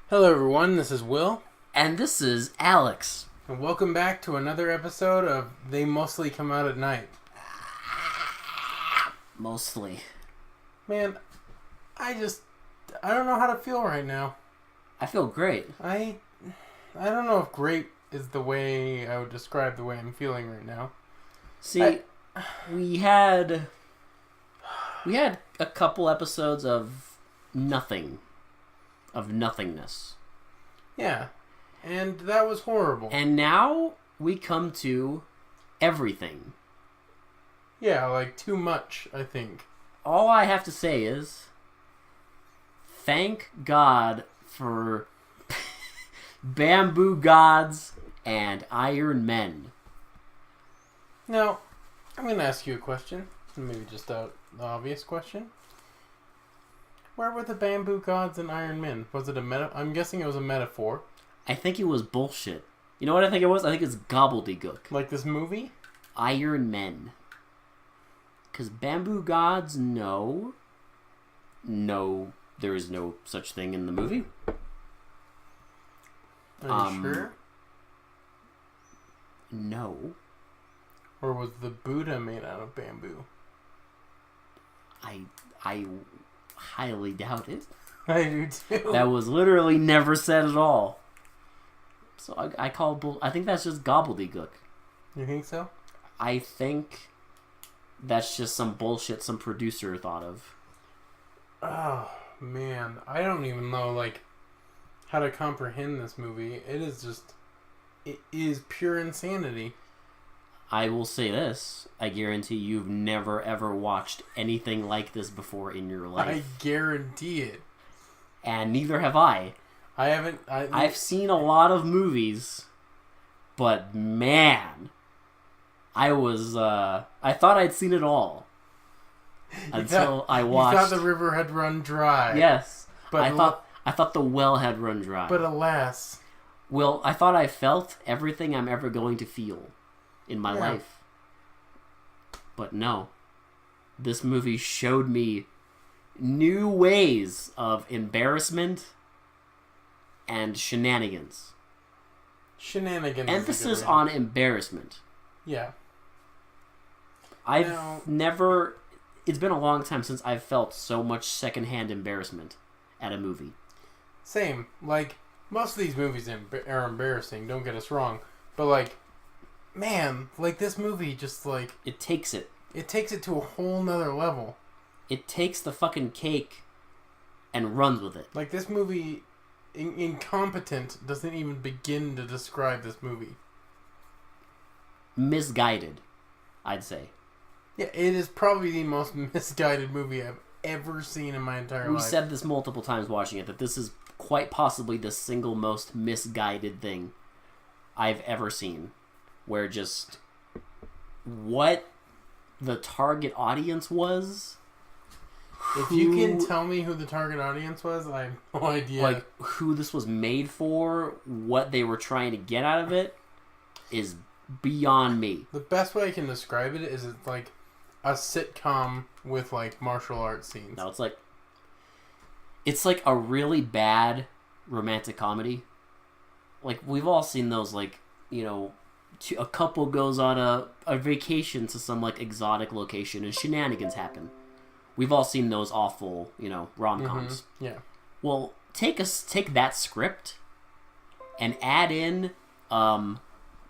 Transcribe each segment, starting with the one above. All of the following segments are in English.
Hello everyone, this is Will, And this is Alex. and welcome back to another episode of They Mostly Come Out at Night. Mostly. Man, I don't know how to feel right now. I feel great. I don't know if great is the way I would describe the way I'm feeling right now. See, we had a couple episodes of nothing. Of nothingness. Yeah, and that was horrible. And now we come to everything. Yeah, like too much, I think. All I have to say is thank God for bamboo gods and iron men. Now, I'm going to ask you a question. Maybe just an obvious question. Where were the bamboo gods and iron men? Was it I'm guessing it was a metaphor. I think it was bullshit. You know what I think it was? I think it's gobbledygook. Like this movie? Iron men. Because bamboo gods, no. No, there is no such thing in the movie. Are you sure? No. Or was the Buddha made out of bamboo? I highly doubt it. I do too. That was literally never said at all. So I think that's just gobbledygook. You think so? I think that's just some bullshit some producer thought of. Oh, man. I don't even know, how to comprehend this movie. It is pure insanity. I will say this. I guarantee you've never ever watched anything like this before in your life. I guarantee it. And neither have I. I haven't... I've seen a lot of movies, but man, I thought I'd seen it all. Until I watched... You thought the river had run dry. Yes. But I thought the well had run dry. But alas... Well, I thought I felt everything I'm ever going to feel in my life. But no. This movie showed me new ways of embarrassment and shenanigans. Shenanigans. Emphasis on embarrassment. Yeah. Never... It's been a long time since I've felt so much secondhand embarrassment at a movie. Same. Most of these movies are embarrassing, don't get us wrong. But, man, this movie just, It takes it. It takes it to a whole nother level. It takes the fucking cake and runs with it. This movie, incompetent, doesn't even begin to describe this movie. Misguided, I'd say. Yeah, it is probably the most misguided movie I've ever seen in my entire life. We said this multiple times watching it, that this is quite possibly the single most misguided thing I've ever seen. Where just what the target audience was. If you can tell me who the target audience was, I have no idea. Who this was made for, what they were trying to get out of it, is beyond me. The best way I can describe it is it's like a sitcom with martial arts scenes. No, it's like a really bad romantic comedy. We've all seen those, a couple goes on a vacation to some exotic location and shenanigans happen. We've all seen those awful, rom-coms. Mm-hmm. Yeah. Well, take that script and add in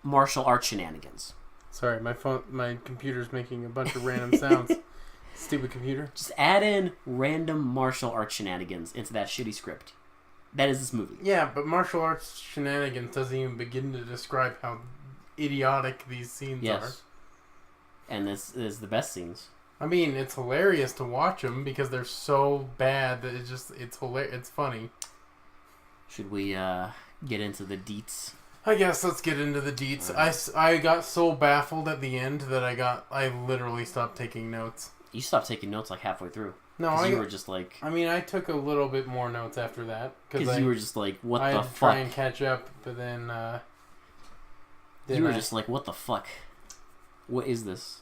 martial arts shenanigans. Sorry, my computer's making a bunch of random sounds. Stupid computer. Just add in random martial arts shenanigans into that shitty script. That is this movie. Yeah, but martial arts shenanigans doesn't even begin to describe how idiotic these scenes are. And this is the best scenes. I mean, it's hilarious to watch them because they're so bad that it's hilarious. It's funny. Should we get into the deets? I guess let's get into the deets. I got so baffled at the end that I literally stopped taking notes. You stopped taking notes halfway through. No, you were just I took a little bit more notes after that because you were just what the fuck? I had to try and catch up, but then you were just what the fuck? What is this?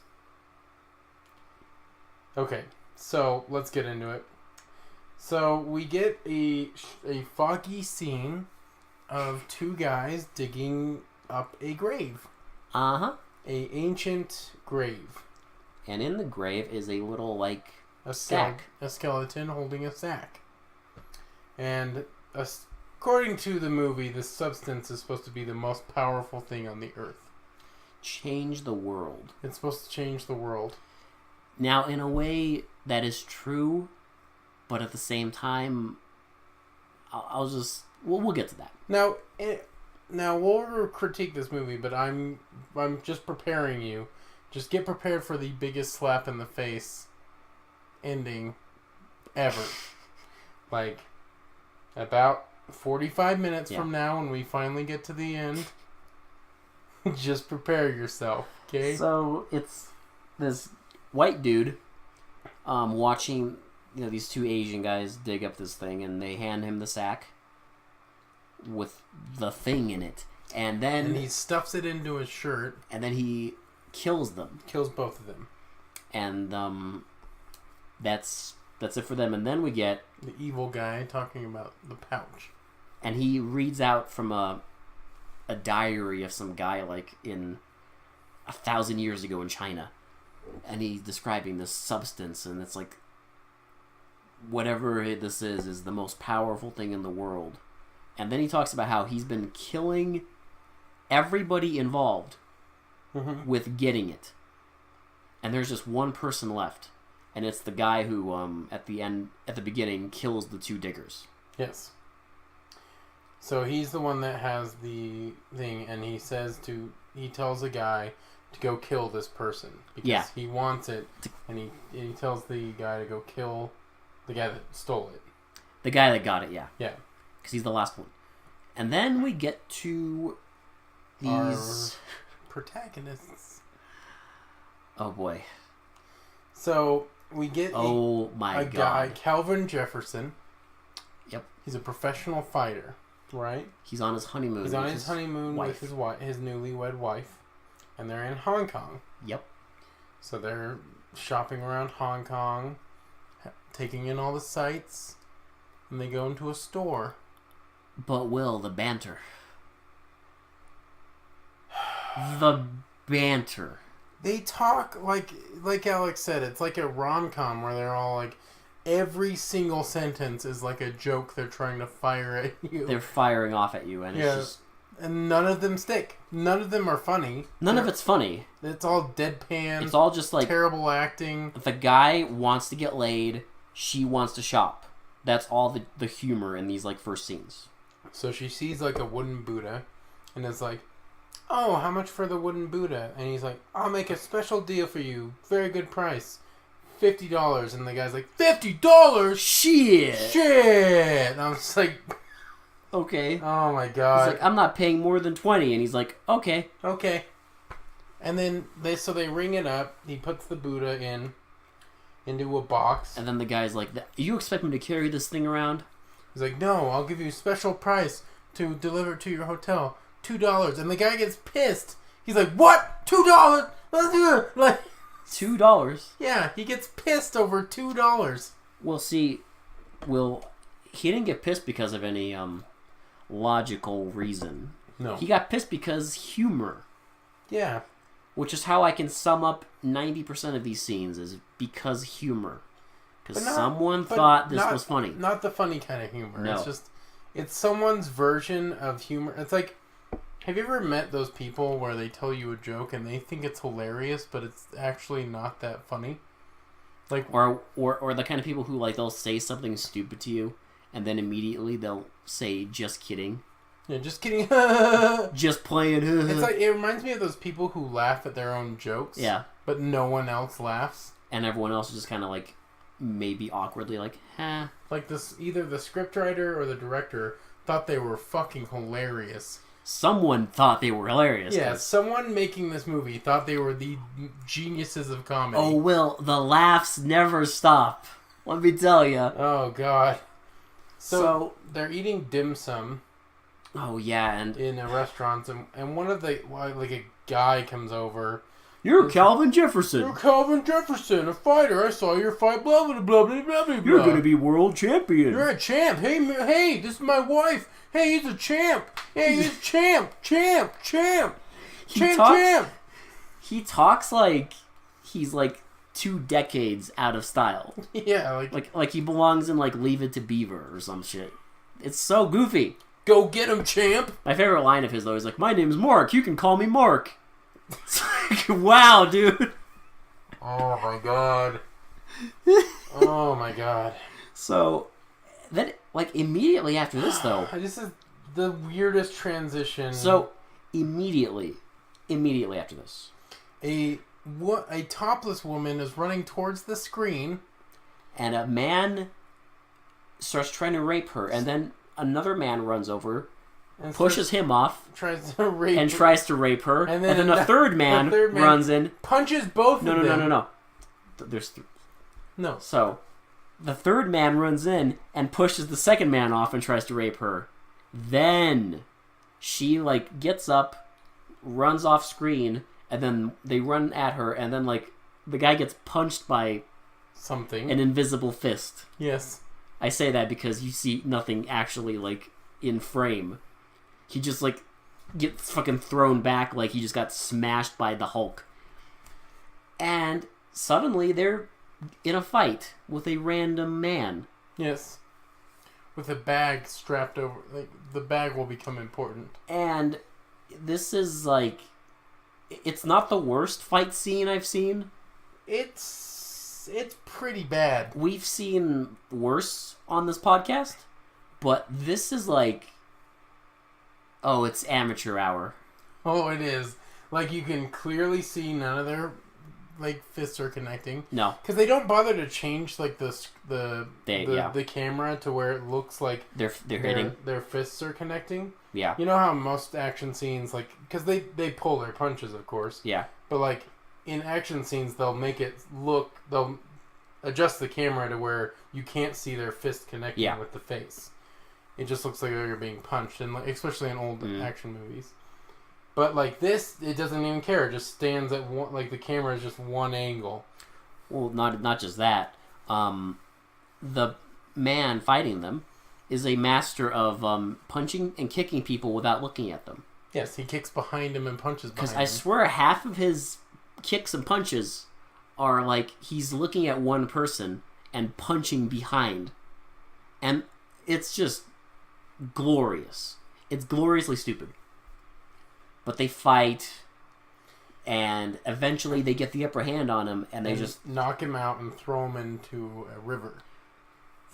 Okay, so let's get into it. So we get a foggy scene of two guys digging up a grave. Uh-huh. A ancient grave. And in the grave is a little, like, A sack. A skeleton holding a sack. And according to the movie, this substance is supposed to be the most powerful thing on the earth. Change the world. It's supposed to change the world. Now, in a way, that is true, but at the same time, I'll just... We'll get to that. Now we'll critique this movie, but I'm just preparing you. Just get prepared for the biggest slap in the face ending ever. Like, about 45 minutes from now, when we finally get to the end, just prepare yourself, okay? So, it's this white dude watching, these two Asian guys dig up this thing, and they hand him the sack with the thing in it. And then... And he stuffs it into his shirt. And then he kills them. Kills both of them. And that's it for them. And then we get... The evil guy talking about the pouch. And he reads out from a diary of some guy, like, in 1,000 years ago in China. And he's describing this substance, and it's like... Whatever this is the most powerful thing in the world. And then he talks about how he's been killing everybody involved with getting it. And there's just one person left. And it's the guy who, at the beginning, kills the two diggers. Yes. So he's the one that has the thing, and he tells the guy to go kill this person. Because he wants it, and he tells the guy to go kill the guy that stole it. The guy that got it, yeah. Yeah. Because he's the last one. And then we get to these... Our protagonists. Oh, boy. So, we get a guy, Calvin Jefferson. Yep. He's a professional fighter, right? He's on his honeymoon. He's on his honeymoon with his newlywed wife. And they're in Hong Kong. Yep. So they're shopping around Hong Kong, taking in all the sights, and they go into a store. But Will, the banter. The banter. They talk like Alex said, it's like a rom-com where they're all like, every single sentence is like a joke they're trying to fire at you. They're firing off at you, and it's just... And none of them stick. None of them are funny. None of it's funny. It's all deadpan. It's all just like... terrible acting. The guy wants to get laid, she wants to shop. That's all the humor in these like first scenes. So she sees like a wooden Buddha, and is like, "Oh, how much for the wooden Buddha?" And he's like, "I'll make a special deal for you, very good price, $50." And the guy's like, $50? Shit! And I was like, okay. Oh my god. He's like, "I'm not paying more than 20." And he's like, okay. And then they ring it up. He puts the Buddha into a box. And then the guy's like, "You expect me to carry this thing around?" He's like, "No, I'll give you a special price to deliver it to your hotel. $2. And the guy gets pissed. He's like, "What? $2? Let's do it!" Like, $2? Yeah, he gets pissed over $2. Well, see, he didn't get pissed because of any logical reason. No. He got pissed because humor. Yeah. Which is how I can sum up 90% of these scenes, is because humor. Because someone thought this was funny. Not the funny kind of humor. No. It's someone's version of humor. It's like, have you ever met those people where they tell you a joke and they think it's hilarious, but it's actually not that funny? Like, or the kind of people who, like, they'll say something stupid to you, and then immediately they'll say, "Just kidding." Yeah, just kidding. Just playing. It's like, it reminds me of those people who laugh at their own jokes. Yeah. But no one else laughs. And everyone else is just kind of like, maybe awkwardly like, huh. Like either the scriptwriter or the director thought they were fucking hilarious. Someone thought they were hilarious. Yeah, someone making this movie thought they were the geniuses of comedy. Oh, Will, the laughs never stop. Let me tell you. Oh, God. So they're eating dim sum. Oh, yeah, and... in a restaurant, and one of a guy comes over You're Calvin Jefferson. You're Calvin Jefferson, a fighter. I saw your fight, blah, blah, blah, blah, blah, blah. You're going to be world champion. You're a champ. Hey, this is my wife. Hey, he's a champ. Hey, he's champ. He talks like he's like 2 decades out of style. Yeah, like he belongs in like Leave It to Beaver or some shit. It's so goofy. Go get him, champ. My favorite line of his though is like, "My name's Mark. You can call me Mark." It's like, wow, dude. Oh my god. Oh my god. So then, like immediately after this though, this is the weirdest transition. So immediately after this, a topless woman is running towards the screen, and a man starts trying to rape her, and then another man runs over, and pushes him off, tries to rape her, and then a third man runs in, punches both of them. No. There's no. So the third man runs in and pushes the second man off and tries to rape her. Then she like gets up, runs off screen, and then they run at her, and then like the guy gets punched by something, an invisible fist. Yes. I say that because you see nothing actually like in frame. He just like gets fucking thrown back like he just got smashed by the Hulk. And suddenly they're in a fight with a random man. Yes. With a bag strapped over. Like, the bag will become important. And this is like... It's not the worst fight scene I've seen. It's pretty bad. We've seen worse on this podcast. But this is like... Oh, it's amateur hour. Oh, it is. Like, you can clearly see none of their... like fists are connecting. No, because they don't bother to change like the camera to where it looks like they're hitting. Their fists are connecting. Yeah, you know how most action scenes like because they pull their punches, of course. Yeah, but like in action scenes they'll adjust the camera to where you can't see their fist connecting with the face. It just looks like they're being punched, and like, especially in old action movies. But like this, it doesn't even care. It just stands at one. Like the camera is just one angle. Well, not just that. The man fighting them is a master of punching and kicking people without looking at them. Yes, he kicks behind him and punches behind him. Because I swear half of his kicks and punches are like he's looking at one person and punching behind, and it's just glorious. It's gloriously stupid. But they fight, and eventually they get the upper hand on him, and they just knock him out and throw him into a river,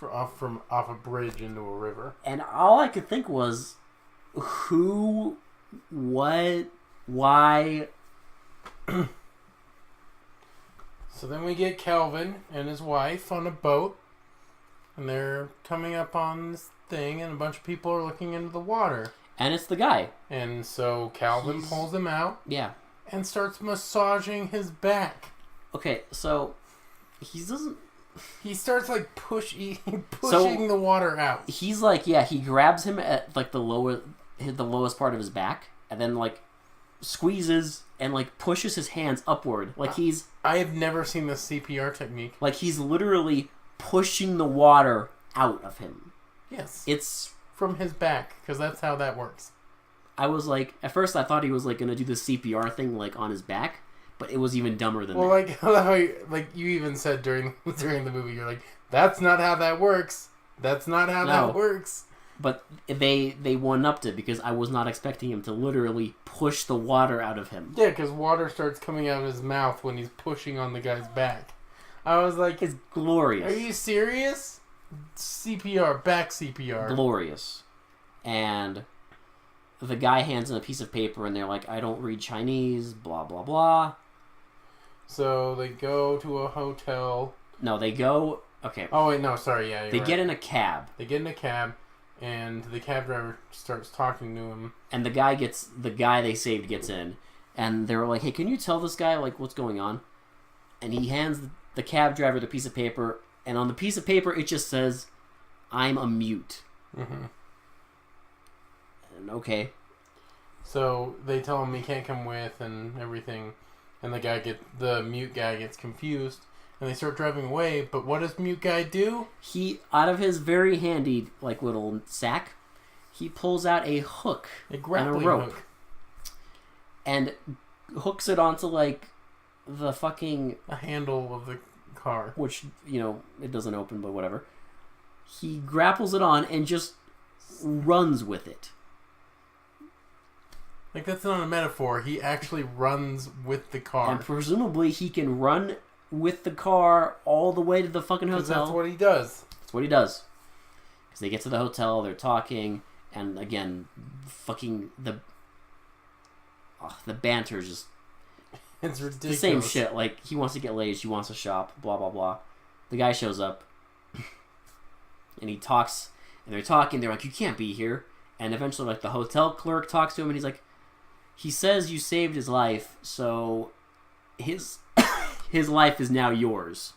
off a bridge into a river. And all I could think was, who, what, why? So then we get Calvin and his wife on a boat, and they're coming up on this thing, and a bunch of people are looking into the water. And it's the guy. And so Calvin pulls him out. Yeah. And starts massaging his back. Okay, so he starts like pushing the water out. He's like, he grabs him at like the lowest part of his back, and then like squeezes and like pushes his hands upward. Like I have never seen this CPR technique. Like he's literally pushing the water out of him. Yes. It's from his back, because that's how that works. I was like, at first I thought he was like going to do the CPR thing like on his back, but it was even dumber than that. Well, like you even said during the movie, you're like, that's not how that works. That's not how that works. But they one-upped it because I was not expecting him to literally push the water out of him. Yeah, because water starts coming out of his mouth when he's pushing on the guy's back. I was like, it's glorious. Are you serious? CPR, back CPR. Glorious. And the guy hands him a piece of paper, and they're like, I don't read Chinese, blah, blah, blah. So they go to a hotel. No, they go... Okay. Oh, wait, no, sorry, yeah, They get in a cab. And the cab driver starts talking to him. And the guy they saved gets in. And they're like, hey, can you tell this guy, like, what's going on? And he hands the cab driver the piece of paper, and on the piece of paper it just says, I'm a mute. Mm-hmm. And okay. So they tell him he can't come with and everything. and the mute guy gets confused, and they start driving away. But what does mute guy do? He, out of his very handy little sack, he pulls out a hook A grappling and a rope hook. and hooks it onto the fucking A handle of the car, which it doesn't open, but whatever. He grapples it on and just runs with it. Like, that's not a metaphor. He actually runs with the car. And presumably he can run with the car all the way to the fucking hotel. Because that's what he does. That's what he does. Because they get to the hotel, they're talking, and again, fucking the banter is just... It's ridiculous. The same shit. Like, he wants to get laid, she wants to shop, blah, blah, blah. The guy shows up, and he talks, and they're talking, they're like, you can't be here. And eventually, the hotel clerk talks to him, and he's like, he says you saved his life, so his life is now yours.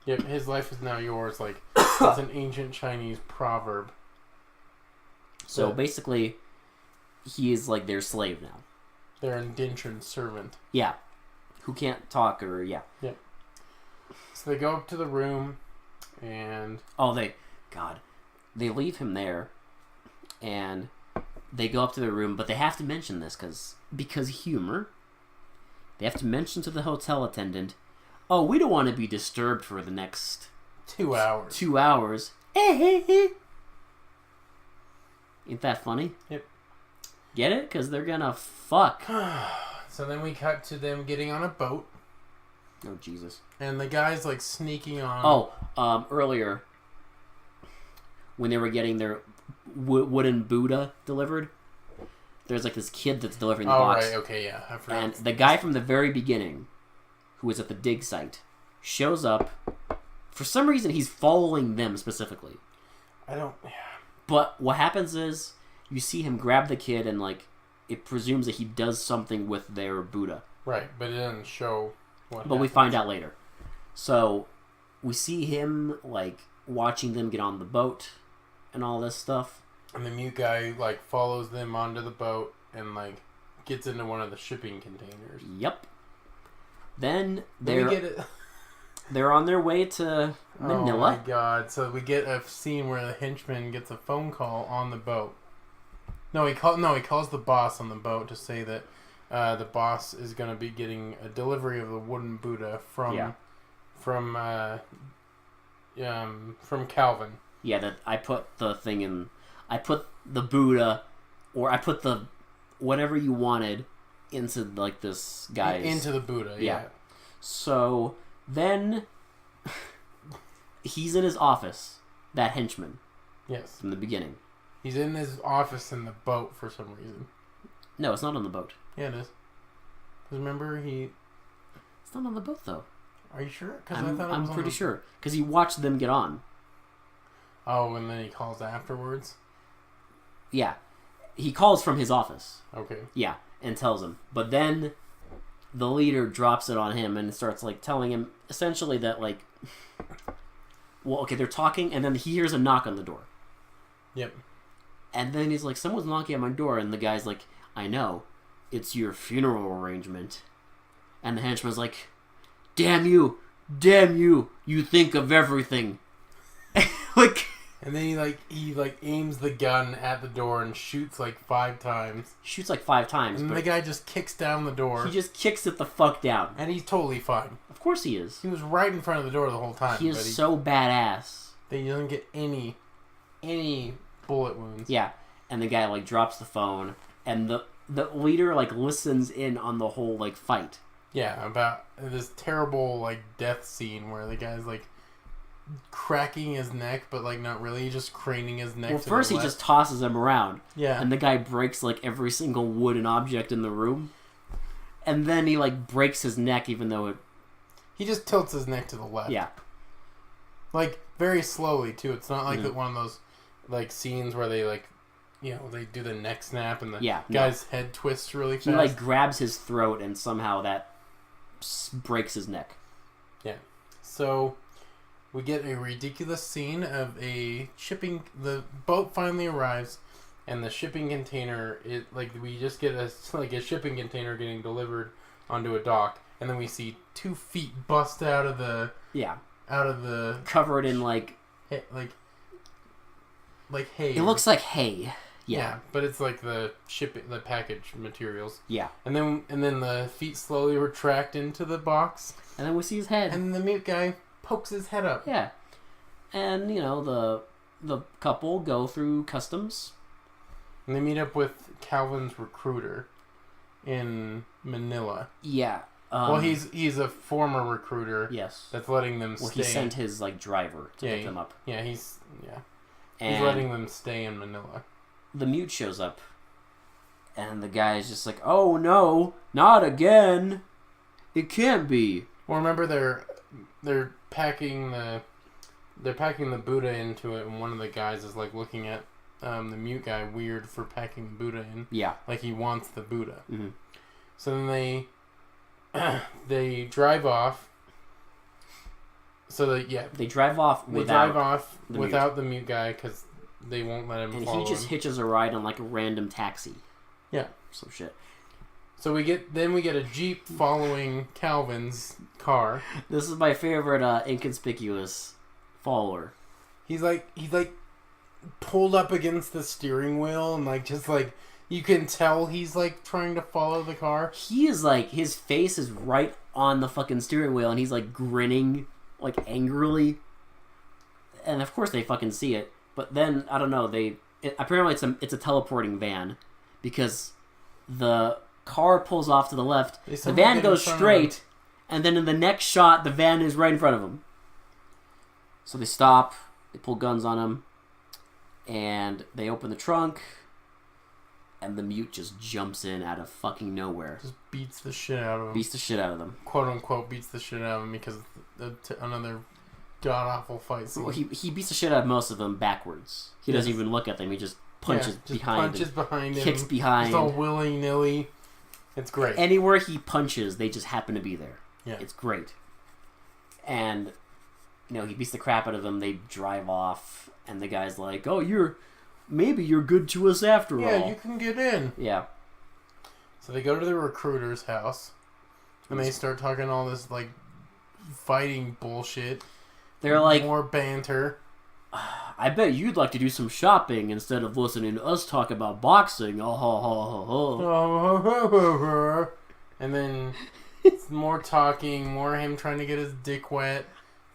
Yep, his life is now yours. Like, it's an ancient Chinese proverb. So basically, he is their slave now. Their indentured servant. Yeah. Who can't talk or, yeah. Yep. So they go up to the room, and... Oh, they leave him there, and... They go up to the room, but they have to mention this because humor. They have to mention to the hotel attendant, oh, we don't want to be disturbed for the next 2 hours. 2 hours. Ain't that funny? Yep. Get it? Because they're gonna fuck. So then we cut to them getting on a boat. Oh, Jesus. And the guy's sneaking on. Oh, earlier, when they were getting their wooden Buddha delivered, there's this kid that's delivering the box. Oh, right, okay, yeah, I forgot. And the guy from the very beginning, who was at the dig site, shows up. For some reason, he's following them specifically. I don't... But what happens is, you see him grab the kid and, it presumes that he does something with their Buddha. Right, but it doesn't show what But we find out later. So, we see him, watching them get on the boat and all this stuff. And the mute guy, follows them onto the boat and, gets into one of the shipping containers. Yep. Then they're on their way to Manila. Oh my god. So we get a scene where the henchman gets a phone call on the boat. He calls the boss on the boat to say that the boss is going to be getting a delivery of the wooden Buddha from Calvin. Yeah, that I put the thing in. I put the Buddha, or I put the whatever you wanted into this guy's into the Buddha. Yeah. So then he's in his office. That henchman. Yes. From the beginning. He's in his office in the boat for some reason. No, it's not on the boat. Yeah, it is. Because remember It's not on the boat though. Are you sure? Because I'm pretty sure. Because he watched them get on. Oh, and then he calls afterwards? Yeah. He calls from his office. Okay. Yeah, and tells him. But then the leader drops it on him and starts telling him essentially that well, okay, they're talking and then he hears a knock on the door. Yep. And then he's like, someone's knocking at my door, and the guy's like, I know. It's your funeral arrangement. And the henchman's like, damn you, you think of everything. And then he aims the gun at the door and shoots 5 times. Shoots 5 times. And the guy just kicks down the door. He just kicks it the fuck down. And he's totally fine. Of course he is. He was right in front of the door the whole time. He is so badass. He doesn't get any bullet wounds. Yeah. And the guy drops the phone, and the leader listens in on the whole fight. Yeah, about this terrible death scene where the guy's cracking his neck, but not really. He's just craning his neck. Well, first he just tosses him around. Yeah. And the guy breaks every single wooden object in the room. And then he breaks his neck, even though he just tilts his neck to the left. Yeah. Very slowly too. It's not one of those scenes where they they do the neck snap and the guy's head twists really fast. He grabs his throat and somehow that breaks his neck. Yeah. So we get a ridiculous scene of the boat finally arrives, and the shipping container we just get a shipping container getting delivered onto a dock, and then we see 2 feet bust out of the covered in like hay. It looks like hay. Yeah, but it's like the package materials. Yeah. And then the feet slowly retract into the box. And then we see his head. And the mute guy pokes his head up. Yeah. And, the couple go through customs. And they meet up with Calvin's recruiter in Manila. Yeah. Well, he's a former recruiter. Yes. That's letting them stay. Well, he sent his, driver to pick them up. Yeah, he's letting them stay in Manila. The mute shows up, and the guy's just like, "Oh no, not again! It can't be." Well, remember they're packing the Buddha into it, and one of the guys is like looking at the mute guy weird for packing the Buddha in. Yeah, like he wants the Buddha. Mm-hmm. So then they drive off. So they drive off without the mute guy because they won't let him. And follow he just him. hitches a ride on like a random taxi. Yeah, some shit. So we get a Jeep following Calvin's car. This is my favorite inconspicuous follower. He's like pulled up against the steering wheel and you can tell he's like trying to follow the car. He is like his face is right on the fucking steering wheel and he's like grinning like angrily. And of course they fucking see it. But then I don't know. Apparently it's a teleporting van because the car pulls off to the left. The van goes straight, and then in the next shot, the van is right in front of him. So they stop. They pull guns on him, and they open the trunk. And the mute just jumps in out of fucking nowhere. Just beats the shit out of him. Beats the shit out of them. Quote unquote beats the shit out of him because another god awful fight scene. Well, he beats the shit out of most of them backwards. He doesn't even look at them. He just punches behind him. Kicks behind. Just all willy-nilly. It's great. Anywhere he punches, they just happen to be there. Yeah. It's great. And, he beats the crap out of them. They drive off. And the guy's like, oh, maybe you're good to us after all. Yeah, you can get in. Yeah. So they go to the recruiter's house. And they start talking all this, fighting bullshit. They're like... More banter. I bet you'd like to do some shopping instead of listening to us talk about boxing. Oh, ho, ho, ho, ho. And then it's more talking, more him trying to get his dick wet.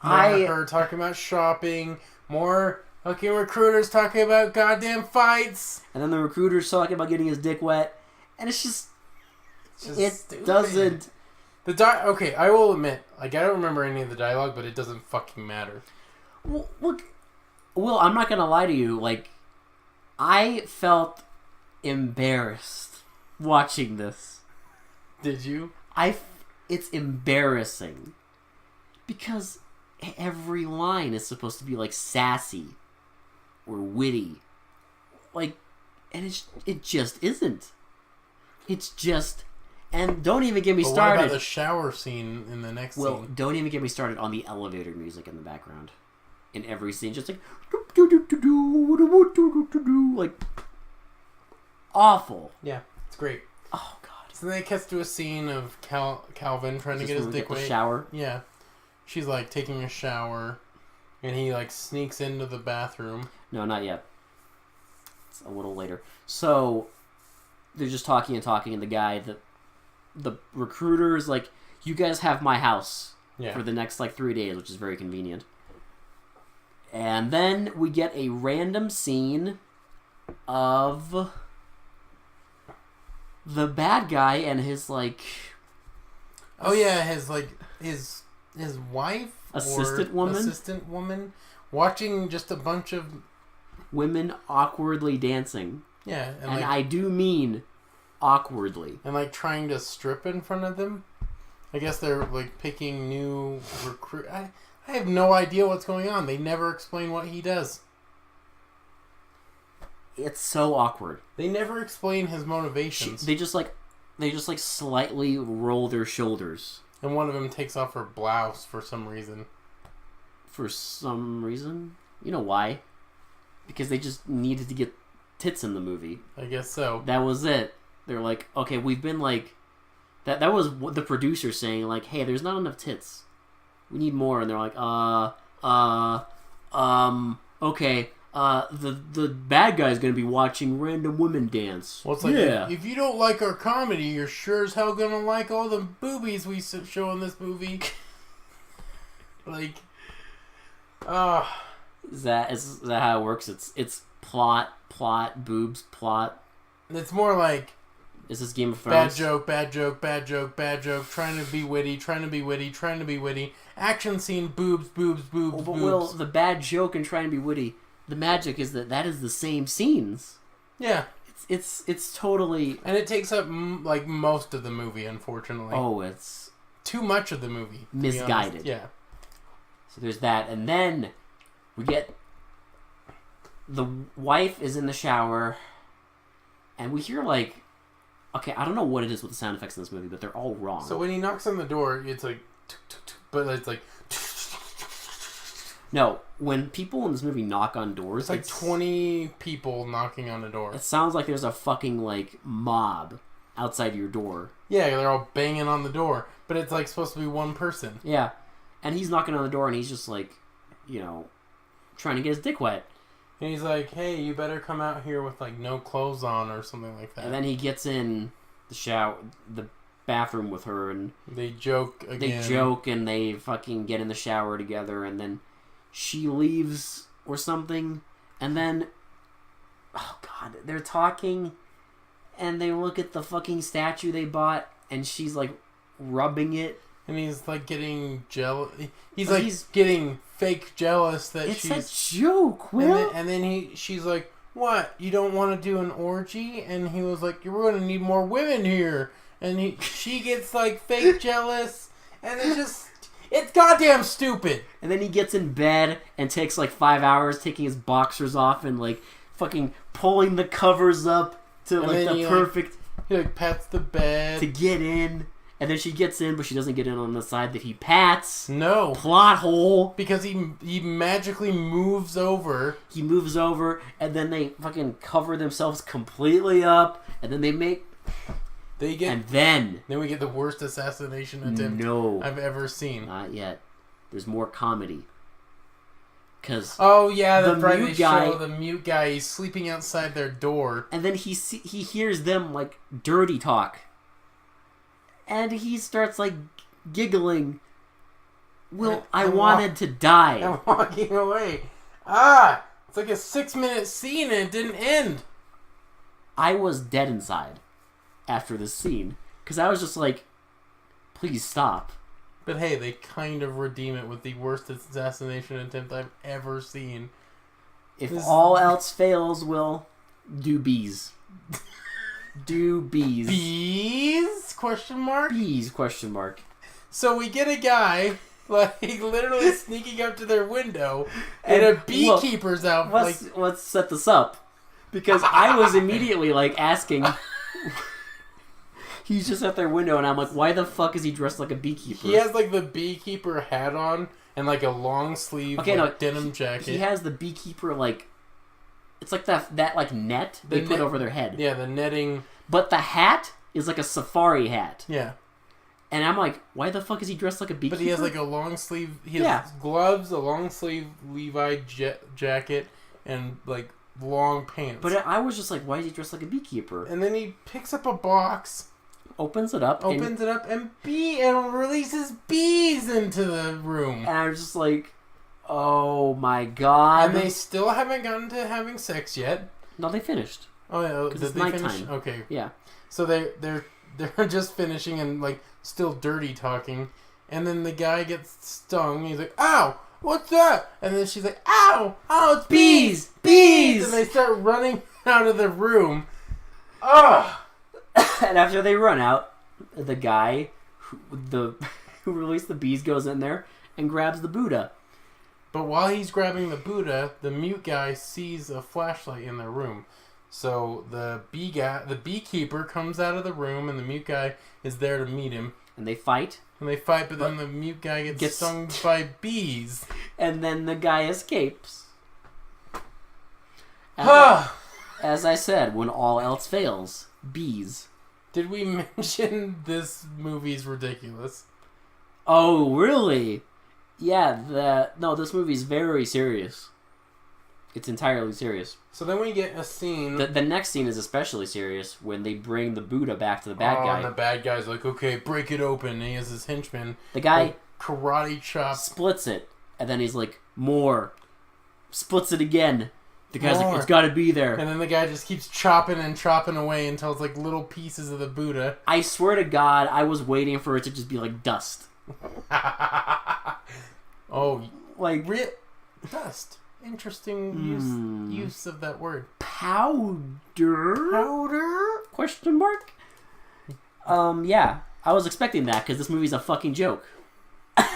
More her talking about shopping. More fucking recruiters talking about goddamn fights. And then the recruiter's talking about getting his dick wet. And it's just it stupid. Doesn't... Okay, I will admit, I don't remember any of the dialogue, but it doesn't fucking matter. Well, look... Well, I'm not gonna lie to you. I felt embarrassed watching this. Did you? It's embarrassing because every line is supposed to be sassy or witty, and it just isn't. It's just, and don't even get me started. What about the shower scene in the next scene? Well, don't even get me started on the elevator music in the background. In every scene, just awful. Yeah, it's great. Oh god. So then it cuts to a scene of Calvin trying to get his dick wet. Shower. Yeah, she's taking a shower, and he sneaks into the bathroom. No, not yet. It's a little later. So they're just talking, and the guy, the recruiter is like, "You guys have my house for the next 3 days," which is very convenient. And then we get a random scene of the bad guy and his Oh yeah, his wife assistant woman watching just a bunch of women awkwardly dancing. Yeah, and I do mean awkwardly. And trying to strip in front of them. I guess they're picking new recruit. I have no idea what's going on. They never explain what he does. It's so awkward. They never explain his motivations. They just slightly roll their shoulders. And one of them takes off her blouse for some reason. For some reason? You know why? Because they just needed to get tits in the movie. I guess so. That was it. They're like, okay, we've been That was the producer saying, like, hey, there's not enough tits. We need more. And they're like, okay. The bad guy's gonna be watching random women dance. Well, it's like, if you don't like our comedy, you're sure as hell gonna like all the boobies we show in this movie. Like, Is that how it works? It's plot, boobs, plot. It's more like... Is this Game of Thrones? Bad joke. Trying to be witty. Action scene, boobs. Oh, but Will, the bad joke and trying to be witty, the magic is that is the same scenes. Yeah. It's totally... And it takes up, like, most of the movie, unfortunately. Oh, it's... Too much of the movie. Misguided. Yeah. So there's that. And then we get... The wife is in the shower, and we hear, like... Okay, I don't know what it is with the sound effects in this movie, but they're all wrong. So when he knocks on the door, it's like... But it's like... No, when people in this movie knock on doors... It's like 20 people knocking on a door. It sounds like there's a fucking, like, mob outside your door. Yeah, they're all banging on the door. But it's, like, supposed to be one person. Yeah. And he's knocking on the door, and he's just, like, you know, trying to get his dick wet. And he's like, hey, you better come out here with, like, no clothes on or something like that. And then he gets in the bathroom with her, and... They joke again. They joke, and they fucking get in the shower together, and then she leaves or something, and then... Oh, God. They're talking, and they look at the fucking statue they bought, and she's, like, rubbing it. And he's, like, getting jealous. He's getting fake jealous that it's she's... It's a joke, Will. And then she's like, what? You don't want to do an orgy? And he was like, you're going to need more women here. And she gets, like, fake jealous. And it's goddamn stupid. And then he gets in bed and takes, like, 5 hours taking his boxers off and, like, fucking pulling the covers up to, like, the perfect... He, like, pats the bed. To get in. And then she gets in, but she doesn't get in on the side that he pats. No. Plot hole. Because he magically moves over. He moves over, and then they fucking cover themselves completely up, and then and then we get the worst assassination attempt I've ever seen. Not yet. There's more comedy. Cause oh yeah, the mute guy, show the mute guy. He's sleeping outside their door, and then he hears them like dirty talk. And he starts, like, giggling. Will, I wanted to die. I'm walking away. It's like a 6-minute scene and it didn't end. I was dead inside after this scene. Because I was just like, please stop. But hey, they kind of redeem it with the worst assassination attempt I've ever seen. If all else fails, Will, do bees. Do bees. Bees? Question mark? Bees? Question mark. So we get a guy, like, literally sneaking up to their window, and a beekeeper's out. Let's set this up. Because I was immediately, like, asking... He's just at their window, and I'm like, why the fuck is he dressed like a beekeeper? He has, like, the beekeeper hat on, and, like, a long sleeve denim jacket. He has the beekeeper, like... It's like that like net they put over their head. Yeah, the netting. But the hat is like a safari hat. Yeah. And I'm like, why the fuck is he dressed like a beekeeper? But he has like a long sleeve. He has gloves, a long sleeve Levi jacket, and like long pants. But I was just like, why is he dressed like a beekeeper? And then he picks up a box, opens it up, and releases bees into the room. And I was just like, oh my god. And they still haven't gotten to having sex yet. No, they finished. Oh yeah, because it's nighttime. Okay. Yeah. So they're just finishing and like still dirty talking, and then the guy gets stung. He's like, "Ow, what's that?" And then she's like, "Ow, oh, it's bees, bees!" And they start running out of the room. Ugh. And after they run out, the guy who released the bees goes in there and grabs the Buddha. But while he's grabbing the Buddha, the mute guy sees a flashlight in their room. So the beekeeper comes out of the room, and the mute guy is there to meet him. And they fight. But then the mute guy gets stung by bees. And then the guy escapes. As I said, when all else fails, bees. Did we mention this movie's ridiculous? Oh, really? Yeah, no, this movie's very serious. It's entirely serious. So then we get a scene... The next scene is especially serious when they bring the Buddha back to the bad guy. And the bad guy's like, okay, break it open. And he has his henchman. The guy... like, karate chop. Splits it. And then he's like, more. Splits it again. The guy's like, it's gotta be there. And then the guy just keeps chopping and chopping away until it's like little pieces of the Buddha. I swear to God, I was waiting for it to just be like dust. Oh. Like... Dust. Interesting use of that word. Powder? Powder? Question mark? Yeah. I was expecting that because this movie's a fucking joke.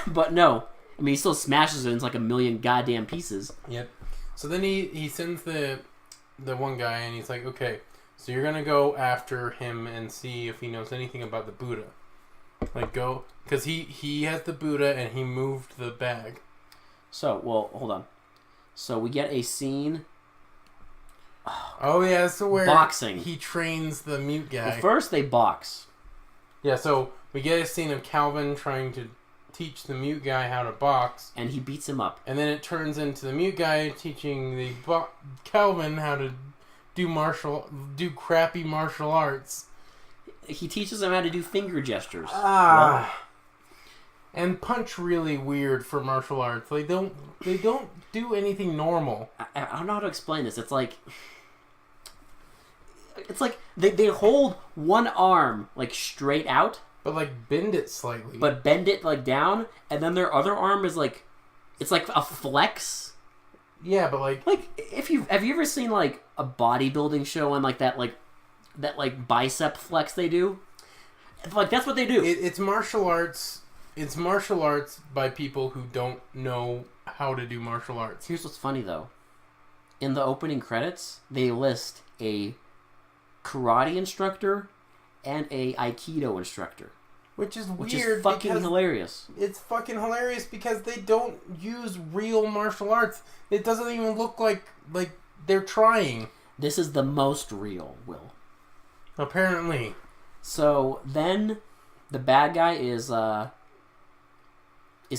But no. I mean, he still smashes it into like a million goddamn pieces. Yep. So then he sends the one guy and he's like, okay, so you're going to go after him and see if he knows anything about the Buddha. Like, go... Because he has the Buddha and he moved the bag. So, well, hold on. So we get a scene. Oh yeah, so where boxing. He trains the mute guy. Well, first they box. Yeah, so we get a scene of Calvin trying to teach the mute guy how to box, and he beats him up. And then it turns into the mute guy teaching the Calvin how to do crappy martial arts. He teaches him how to do finger gestures. Wow. And punch really weird for martial arts. They don't do anything normal. I don't know how to explain this. It's like they hold one arm like straight out, but like bend it slightly. But bend it like down, and then their other arm is like it's like a flex. Yeah, but like have you ever seen like a bodybuilding show and like that bicep flex they do? Like that's what they do. It's martial arts. It's martial arts by people who don't know how to do martial arts. Here's what's funny, though. In the opening credits, they list a karate instructor and a aikido instructor. Which is weird. Which is fucking hilarious. It's fucking hilarious because they don't use real martial arts. It doesn't even look like they're trying. This is the most real, Will. Apparently. So, then the bad guy is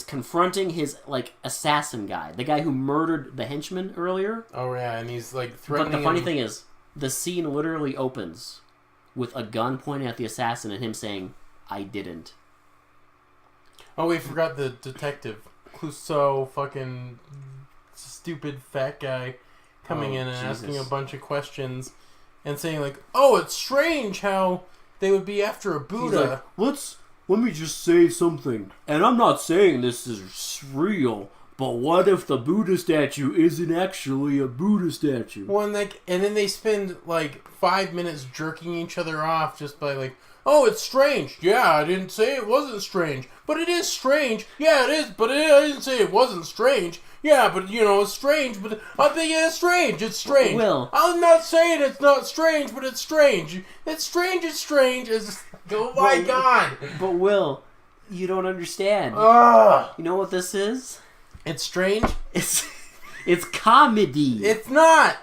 confronting his, assassin guy. The guy who murdered the henchman earlier. Oh, yeah, and he's, threatening But the funny thing is, the scene literally opens with a gun pointing at the assassin and him saying, I didn't. Oh, we forgot the detective. Clouseau, fucking stupid fat guy, coming in and asking a bunch of questions and saying, oh, it's strange how they would be after a Buddha. He's like, Let me just say something. And I'm not saying this is real, but what if the Buddha statue isn't actually a Buddha statue? Well, and then they spend 5 minutes jerking each other off just by oh, it's strange. Yeah, I didn't say it wasn't strange, but it is strange. Yeah, it is, but I didn't say it wasn't strange. Yeah, but it's strange, but I'm thinking it's strange. It's strange. Will. I'm not saying it's not strange, but it's strange. It's strange. It's strange. Oh my God. But Will, you don't understand. You know what this is? It's strange. It's comedy. It's not.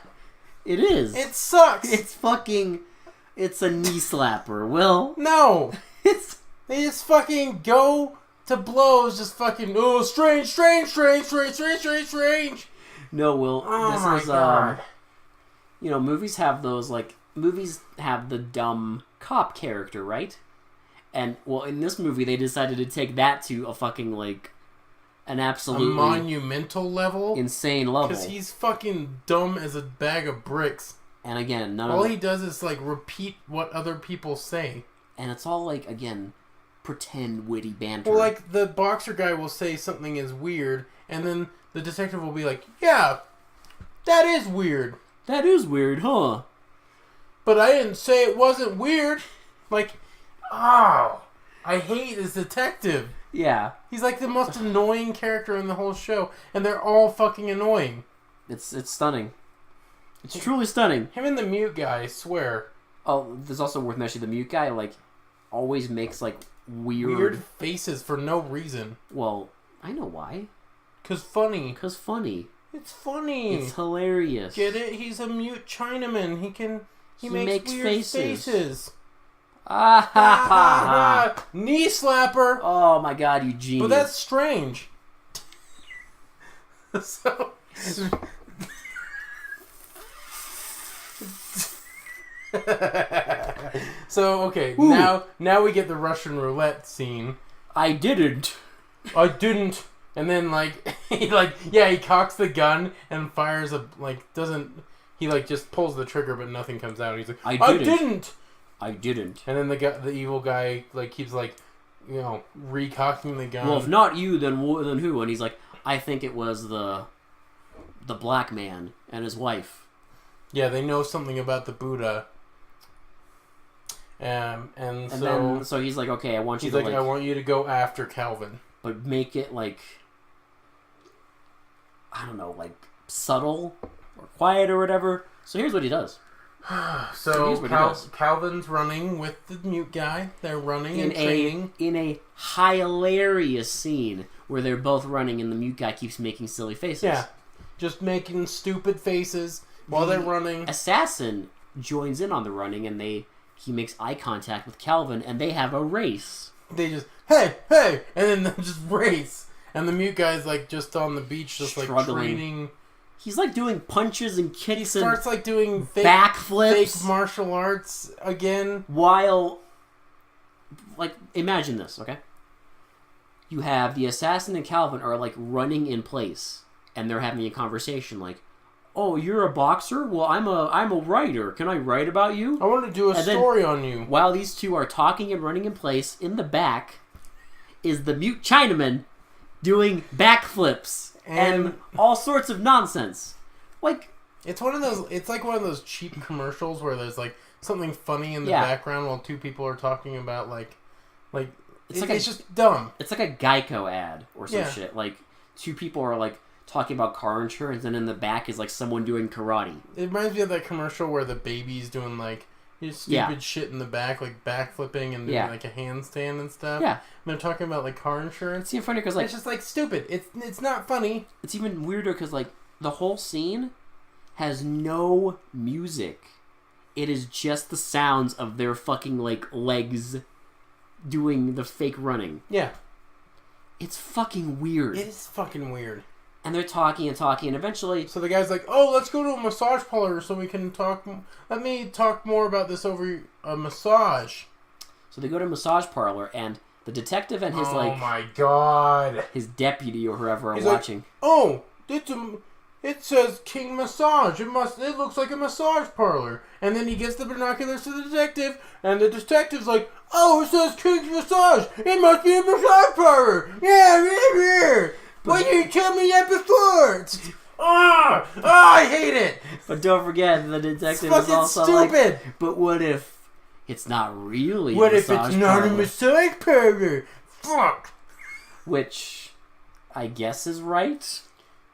It is. It sucks. It's a knee slapper, Will. No. They just fucking go to blows, just fucking, oh, strange. No, Will. Oh this my is, God. Movies have those, movies have the dumb cop character, right? And, well, in this movie, they decided to take that to a fucking, an absolutely... a monumental level? Insane level. Because he's fucking dumb as a bag of bricks. And again, all he does is, repeat what other people say. And it's all, again, pretend witty banter. Well, the boxer guy will say something is weird, and then the detective will be like, yeah, that is weird. That is weird, huh? But I didn't say it wasn't weird. I hate this detective. Yeah. He's the most annoying character in the whole show, and they're all fucking annoying. It's stunning. It's truly stunning. Him and the mute guy, I swear. Oh, there's also worth mentioning, the mute guy, always makes, weird faces for no reason. Well, I know why. 'Cause funny. It's funny. It's hilarious. Get it? He's a mute Chinaman. He makes weird faces. Ah ha ha ha! Knee slapper. Oh my god, you genius! But that's strange. So. So okay, Ooh. now we get the Russian roulette scene. I didn't. And then he cocks the gun and fires he just pulls the trigger but nothing comes out. He's like, I didn't. And then the evil guy keeps recocking the gun. Well, if not you, then who? And he's like, I think it was the black man and his wife. Yeah, they know something about the Buddha. So he's like, okay, I want you to I want you to go after Calvin. But make it I don't know, subtle or quiet or whatever. So here's what he does. Calvin's running with the mute guy. They're running and training. In a hilarious scene where they're both running and the mute guy keeps making silly faces. Yeah, just making stupid faces while they're running. Assassin joins in on the running and he makes eye contact with Calvin and they have a race. They just, hey, and then they just race. And the mute guy's just on the beach, just struggling. training. He's doing punches and kicks. He starts and doing backflips, fake martial arts again. While, imagine this, okay? You have the assassin and Calvin are running in place, and they're having a conversation oh, you're a boxer? Well, I'm a writer. Can I write about you? I want to do a story on you. While these two are talking and running in place, in the back is the mute Chinaman doing backflips and all sorts of nonsense. It's one of those. It's one of those cheap commercials where there's something funny in the background while two people are talking about it's just dumb. It's like a Geico ad or some shit. Two people are talking about car insurance, and in the back is someone doing karate. It reminds me of that commercial where the baby's doing stupid shit in the back, backflipping and doing a handstand and stuff. Yeah, and they're talking about car insurance. It's even funny because it's just stupid. It's not funny. It's even weirder because the whole scene has no music. It is just the sounds of their fucking legs doing the fake running. Yeah, it's fucking weird. It is fucking weird. And they're talking and eventually... So the guy's oh, let's go to a massage parlor so we can talk... Let me talk more about this over a massage. So they go to a massage parlor, and the detective and his, Oh my god. his deputy or whoever are watching. Oh, it says King Massage. It looks like a massage parlor. And then he gives the binoculars to the detective, and the detective's oh, it says King's Massage. It must be a massage parlor. Yeah. Why didn't you tell me that before? I hate it. But don't forget, the detective is also stupid. But what if it's not really What a if massage it's not parlor? a massage parlor? Fuck. Which I guess is right.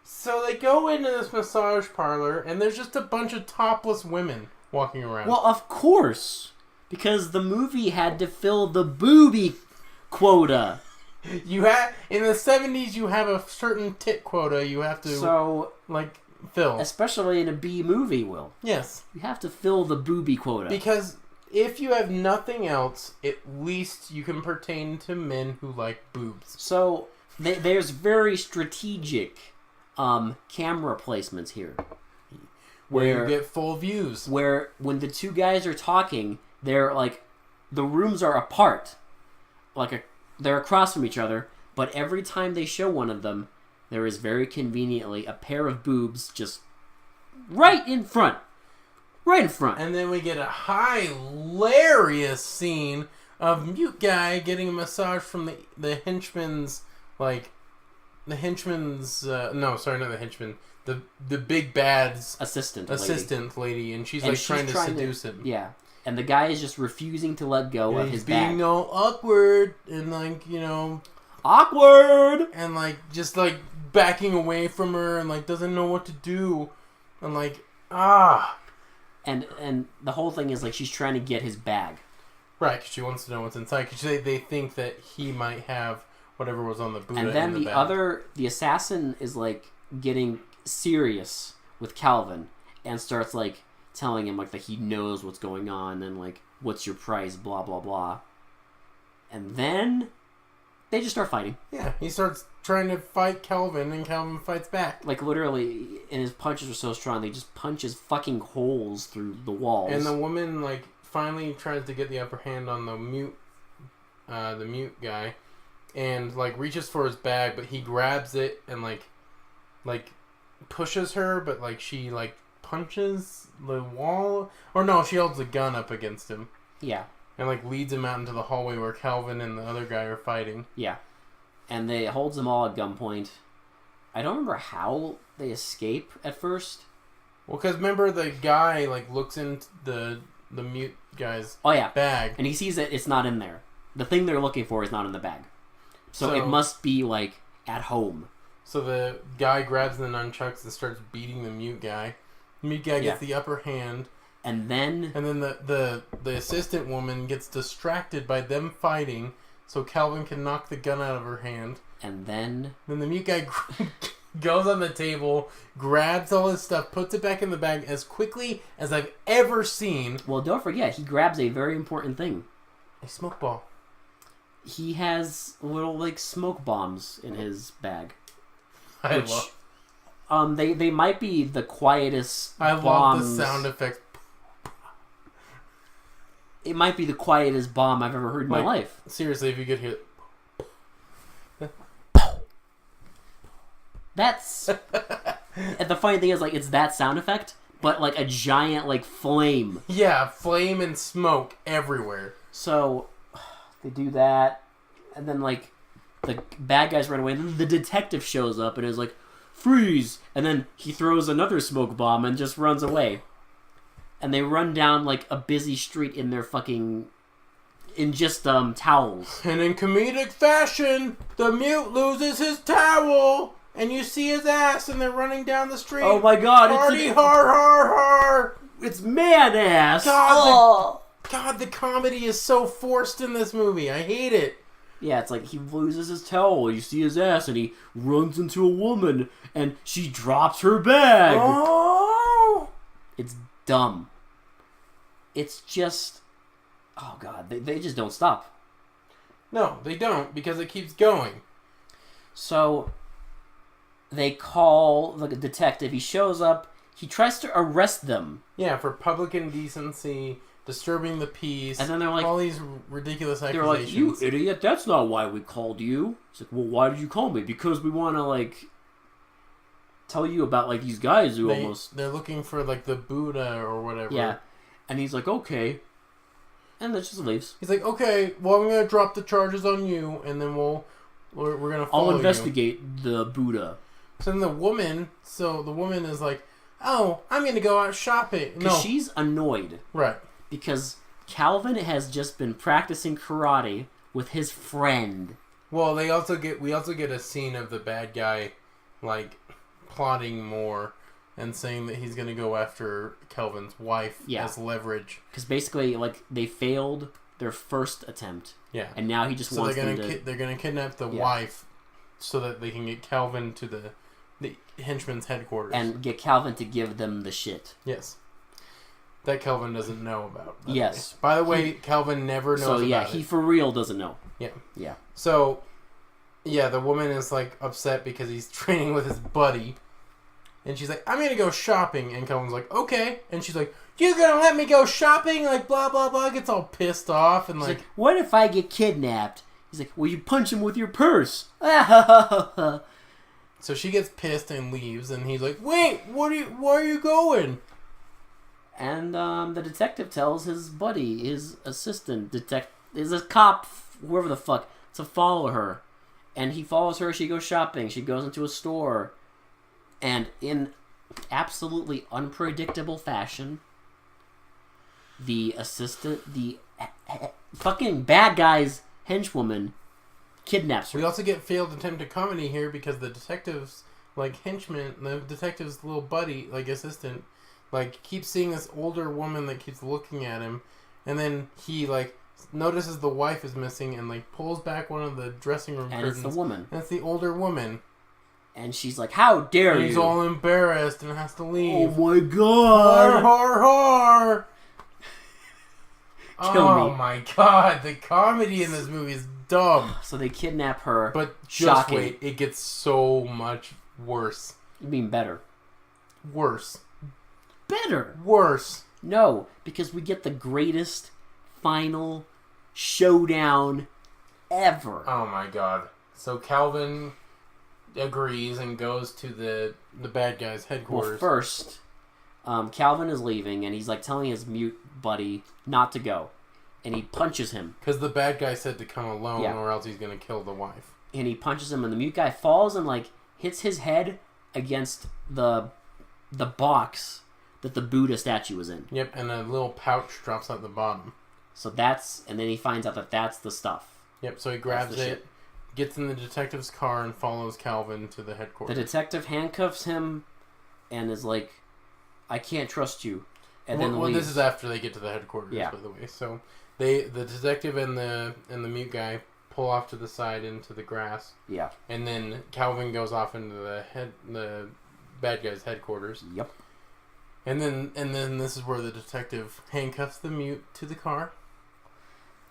So they go into this massage parlor, and there's just a bunch of topless women walking around. Well, of course. Because the movie had to fill the booby quota. In the 70s, you have a certain tit quota you have to fill. Especially in a B movie, Will. Yes. You have to fill the booby quota. Because if you have nothing else, at least you can pertain to men who like boobs. So there's very strategic camera placements here. Where you get full views. Where when the two guys are talking, they're the rooms are apart. They're across from each other, but every time they show one of them, there is very conveniently a pair of boobs just right in front. Right in front. And then we get a hilarious scene of mute guy getting a massage from the henchman's, the big bad's assistant lady, and she's trying to seduce him. Yeah. And the guy is just refusing to let go of his bag. He's being all awkward and awkward and just backing away from her and doesn't know what to do and and the whole thing is she's trying to get his bag. Right, 'cause she wants to know what's inside. 'Cause they think that he might have whatever was on the Buddha. And then in the bag. the assassin is getting serious with Calvin and starts telling him that he knows what's going on and what's your price, blah, blah, blah. And then they just start fighting. Yeah, he starts trying to fight Kelvin, and Kelvin fights back. Like, literally, and his punches are so strong, they just punch his fucking holes through the walls. And the woman, like, finally tries to get the upper hand on the mute guy, and, like, reaches for his bag, but he grabs it and, like, pushes her, but, like, she, like, punches the wall. Or no, she holds a gun up against him. Yeah. And, like, leads him out into the hallway where Calvin and the other guy are fighting. Yeah. And they holds them all at gunpoint. I don't remember how they escape at first. Well, because remember the guy, like, looks into the mute guy's bag. And he sees that it's not in there. The thing they're looking for is not in the bag. So it must be, like, at home. So the guy grabs the nunchucks and starts beating the mute guy. The mute guy gets the upper hand. And then the assistant woman gets distracted by them fighting, so Calvin can knock the gun out of her hand. And then the mute guy goes on the table, grabs all his stuff, puts it back in the bag as quickly as I've ever seen. Well, don't forget, he grabs a very important thing. A smoke ball. He has little, like, smoke bombs in his bag. They might be the quietest bombs. love the sound effects. It might be the quietest bomb I've ever heard in my life. Seriously, if you could hear it. That's... And the funny thing is, like, it's that sound effect, but, like, a giant, like, flame. Yeah, flame and smoke everywhere. So, they do that, and then, like, the bad guys run away, and then the detective shows up and is like, freeze! And then he throws another smoke bomb and just runs away. And they run down, like, a busy street in their fucking... in just, towels. And in comedic fashion, the mute loses his towel, and you see his ass, and they're running down the street. Oh my god, Party har har har! It's man ass! God, the comedy is so forced in this movie. I hate it. Yeah, it's like he loses his towel, you see his ass, and he runs into a woman, and she drops her bag. Oh! It's dumb. It's just... Oh, God. They just don't stop. No, they don't, because it keeps going. So, they call the detective. He shows up. He tries to arrest them. Yeah, for public indecency, disturbing the peace. And then they're like... all these ridiculous accusations. They're like, you idiot, that's not why we called you. It's like, well, why did you call me? Because we want to, like... tell you about, like, these guys who They're looking for, like, the Buddha or whatever. Yeah. And he's like, okay. And then just leaves. He's like, okay, well, I'm going to drop the charges on you, and then we're going to follow you. I'll investigate the Buddha. So then the woman is like, oh, I'm going to go out shopping. Because she's annoyed. Right. Because Calvin has just been practicing karate with his friend. Well, we also get a scene of the bad guy, like, plotting more and saying that he's going to go after Kelvin's wife as leverage. Because basically, like, they failed their first attempt. Yeah. And now he just wants them to... they're going to kidnap the wife so that they can get Kelvin to the henchman's headquarters. And get Calvin to give them the shit. Yes. That Kelvin doesn't know about. Yes. By the way, Kelvin never knows about it. So, yeah, he for real doesn't know. Yeah. Yeah. So, yeah, the woman is, like, upset because he's training with his buddy. And she's like, I'm going to go shopping. And Kelvin's like, okay. And she's like, you're going to let me go shopping? Like, blah, blah, blah. Gets all pissed off. And like, what if I get kidnapped? He's like, well, you punch him with your purse. So she gets pissed and leaves. And he's like, wait, where are you going? And the detective tells his buddy, his assistant, is a cop, whoever the fuck, to follow her. And he follows her. She goes shopping. She goes into a store. And in absolutely unpredictable fashion, the fucking bad guy's henchwoman kidnaps her. We also get failed attempt at comedy here because the detective's, like, henchman, the detective's little buddy, like, assistant, like, keeps seeing this older woman that keeps looking at him. And then he, like, notices the wife is missing and, like, pulls back one of the dressing room curtains. And it's the woman. And it's the older woman. And she's like, how dare you? He's all embarrassed and has to leave. Oh my god. Har, har, har. Kill me. Oh my god, the comedy in this movie is dumb. So they kidnap her. But just Shocking. wait, it gets so much worse. You mean better? Worse. Better. Worse. No, because we get the greatest final showdown ever. Oh my god. So Calvin agrees and goes to the bad guy's headquarters. Well, first, Calvin is leaving, and he's like telling his mute buddy not to go, and he punches him. Because the bad guy said to come alone, Yeah. or else he's gonna kill the wife. And he punches him, and the mute guy falls and like hits his head against the box that the Buddha statue was in. Yep, and a little pouch drops out the bottom. So that's, and then he finds out that that's the stuff. Yep, so he grabs the it, shit. gets in the detective's car, and follows Calvin to the headquarters. The detective handcuffs him, and is like, "I can't trust you," and then well, leaves. this is after they get to the headquarters, Yeah. by the way. So the detective and the mute guy pull off to the side into the grass. Yeah. And then Calvin goes off into the bad guy's headquarters. Yep. And then this is where the detective handcuffs the mute to the car.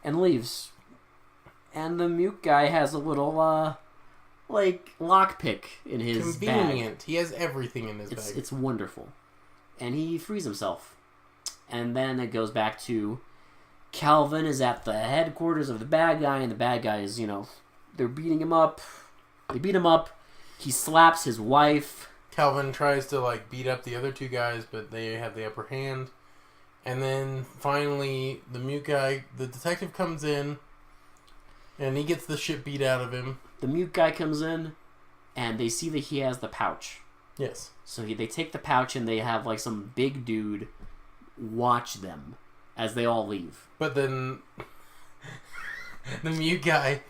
And leaves. And the mute guy has a little, like, lockpick in his Convenient. bag. He has everything in his bag. It's wonderful. And he frees himself. And then it goes back to Calvin is at the headquarters of the bad guy, and the bad guy is, they're beating him up. They beat him up. He slaps his wife. Calvin tries to, beat up the other two guys, but they have the upper hand. And then, finally, the mute guy, the detective comes in, and he gets the shit beat out of him. The mute guy comes in, and they see that he has the pouch. Yes. So they take the pouch, and they have, some big dude watch them as they all leave. But then, the mute guy...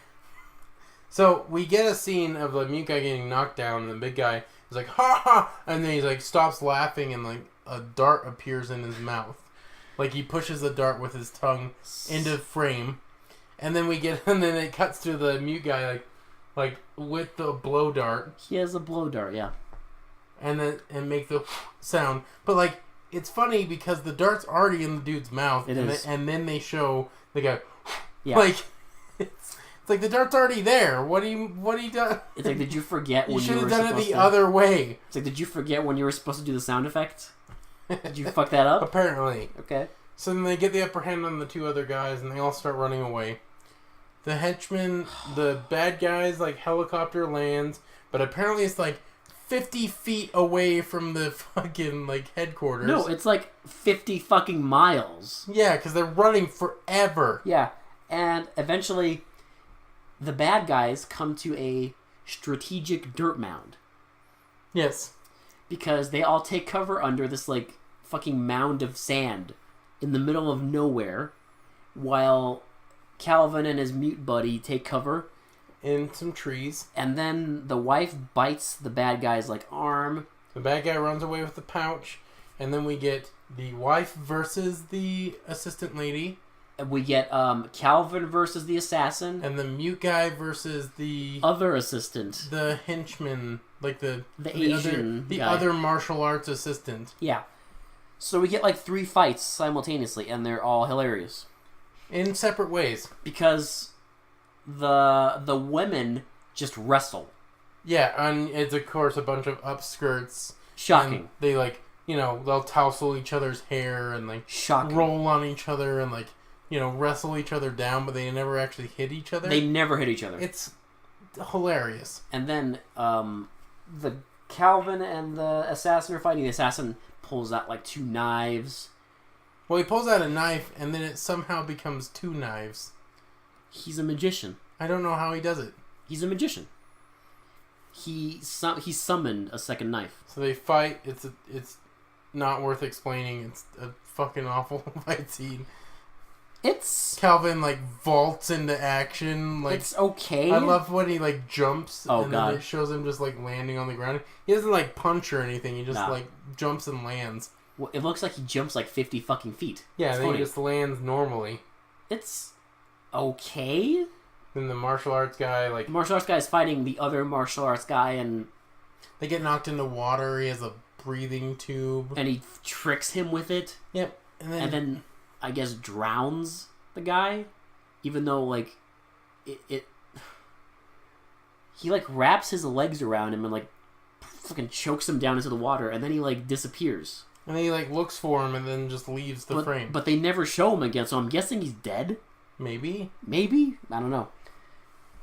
So, we get a scene of the mute guy getting knocked down, and the big guy is like, ha ha! And then he, stops laughing, and, a dart appears in his mouth. He pushes the dart with his tongue into frame. And then and then it cuts to the mute guy, with the blow dart. He has a blow dart, yeah. And make the sound. But, it's funny because the dart's already in the dude's mouth. And then they show the guy, yeah. It's the dart's already there. What do you do? It's did you forget when You you should were have done it supposed the to... other way. It's did you forget when you were supposed to do the sound effect? Did you fuck that up? Apparently. Okay. So then they get the upper hand on the two other guys, and they all start running away. The henchmen, the bad guys, helicopter lands, but apparently it's 50 feet away from the fucking headquarters. No, it's 50 fucking miles. Yeah, because they're running forever. Yeah, and eventually the bad guys come to a strategic dirt mound. Yes. Because they all take cover under this fucking mound of sand in the middle of nowhere, while Calvin and his mute buddy take cover in some trees. And then the wife bites the bad guy's arm. The bad guy runs away with the pouch, and then we get the wife versus the assistant lady. And we get Calvin versus the assassin. And the mute guy versus the other assistant. The henchman, the Asian the guy. other martial arts assistant. Yeah. So we get 3 fights simultaneously, and they're all hilarious. In separate ways. Because the women just wrestle. Yeah, and it's of course a bunch of upskirts. Shocking. They they'll tousle each other's hair and Shocking. roll on each other and wrestle each other down, but they never actually hit each other. They never hit each other. It's hilarious. And then the Calvin and the assassin are fighting. The assassin pulls out 2 knives. Well, he pulls out a knife, and then it somehow becomes 2 knives. He's a magician. I don't know how he does it. He's a magician. He summoned a second knife. So they fight. It's not worth explaining. It's a fucking awful fight scene. It's Calvin vaults into action. It's okay. I love when he jumps. Oh, and God. then it shows him just landing on the ground. He doesn't punch or anything. He just jumps and lands. Well, it looks like he jumps 50 fucking feet. Yeah, it's then funny. he just lands normally. It's okay. Then the martial arts guy The martial arts guy is fighting the other martial arts guy, and they get knocked into water. He has a breathing tube, and he tricks him with it. Yep, and then I guess, drowns the guy, even though, like, he, like, wraps his legs around him and, like, fucking chokes him down into the water, and then he, like, disappears. And then he, like, looks for him and then just leaves the frame. But they never show him again, so I'm guessing he's dead? Maybe? Maybe? I don't know.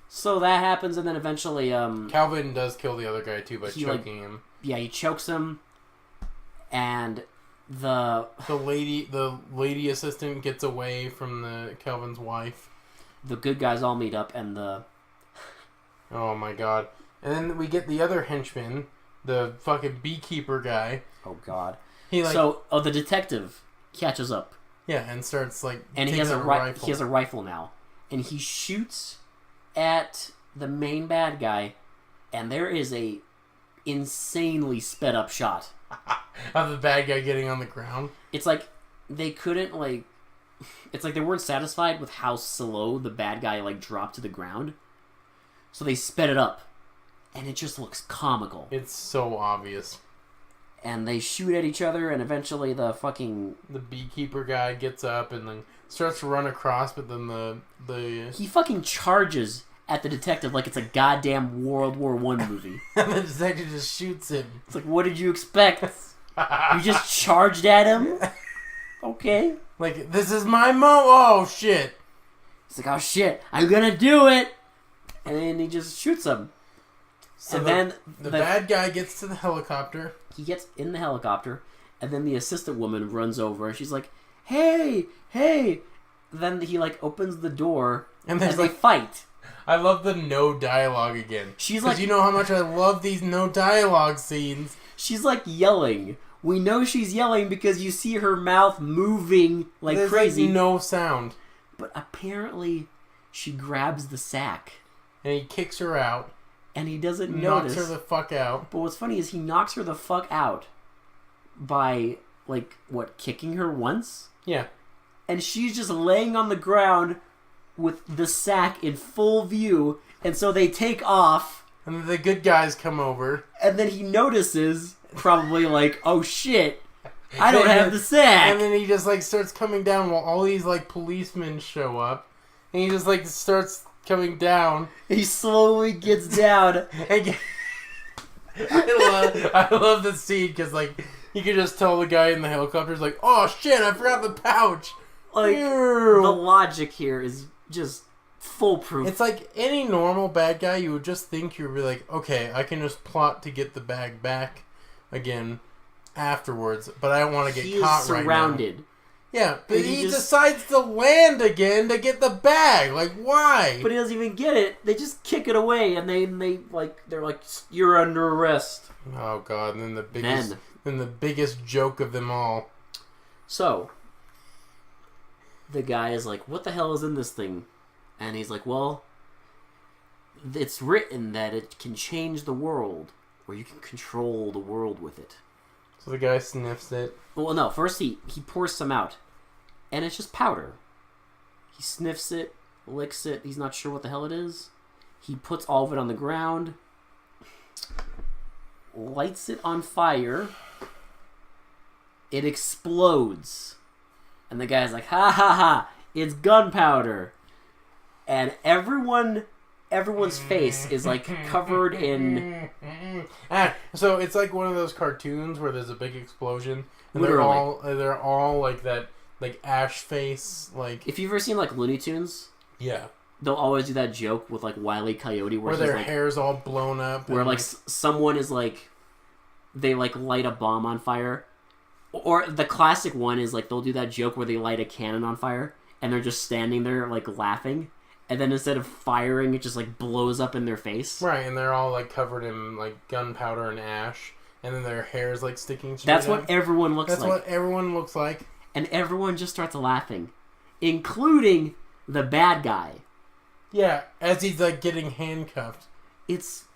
So that happens, and then eventually, Calvin does kill the other guy, too, by choking him. Yeah, he chokes him, and the lady assistant gets away from Calvin's wife. The good guys all meet up, and oh my god. And then we get the other henchman, the fucking beekeeper guy. Oh god. The detective catches up. Yeah, and starts like and he has a rifle. He has a rifle now. And he shoots at the main bad guy, and there is a insanely sped up shot of the bad guy getting on the ground. It's like they couldn't like it's like they weren't satisfied with how slow the bad guy like dropped to the ground. So they sped it up, and it just looks comical. It's so obvious. And they shoot at each other, and eventually the beekeeper guy gets up and then starts to run across, but then he fucking charges at the detective like it's a goddamn World War I movie. And the detective just shoots him. It's like, what did you expect? You just charged at him? Okay. Like, this is my oh shit. It's like, oh shit, I'm gonna do it! And then he just shoots him. So and then the bad guy gets to the helicopter. He gets in the helicopter, and then the assistant woman runs over, and she's like, hey! Then he, like, opens the door, and they fight. I love the no dialogue again. She's like... Because you know how much I love these no dialogue scenes. She's, like, yelling. We know she's yelling because you see her mouth moving like There's crazy. Like no sound. But apparently, she grabs the sack. And he kicks her out. And he doesn't notice. Knocks her the fuck out. But what's funny is he knocks her the fuck out by, like, kicking her once? Yeah. And she's just laying on the ground with the sack in full view. And so they take off. And then the good guys come over. And then he notices, probably like, oh shit, I don't have the sack. And then he just, like, starts coming down while all these, like, policemen show up. And he just, like, starts coming down. He slowly gets down. I love the scene because, like, you can just tell the guy in the helicopter is like, oh shit, I forgot the pouch. Like, the logic here is just foolproof. It's like any normal bad guy, you would just think you would be like, okay, I can just plot to get the bag back again afterwards, but I don't want to get caught right now. Surrounded. Yeah, but he decides to land again to get the bag. Like, why? But he doesn't even get it. They just kick it away, and they're like, you're under arrest. Oh god! And then the biggest joke of them all. So, the guy is like, "What the hell is in this thing?" And he's like, "Well, it's written that it can change the world, or you can control the world with it." So the guy sniffs it. Well, no. First, he pours some out, and it's just powder. He sniffs it, licks it. He's not sure what the hell it is. He puts all of it on the ground, lights it on fire. It explodes, and the guy's like, "Ha ha ha! It's gunpowder!" And everyone's face is like covered in. So it's like one of those cartoons where there's a big explosion, and Literally. they're all like that, like ash face, like. If you've ever seen like Looney Tunes, yeah, they'll always do that joke with like Wile E. Coyote, where their hair's all blown up, where like someone is like, they like light a bomb on fire, or the classic one is like they'll do that joke where they light a cannon on fire and they're just standing there like laughing. And then instead of firing, it just, like, blows up in their face. Right, and they're all, like, covered in, like, gunpowder and ash. And then their hair's, like, sticking straight That's what everyone looks like. That's what everyone looks like. And everyone just starts laughing. Including the bad guy. Yeah, as he's, like, getting handcuffed. It's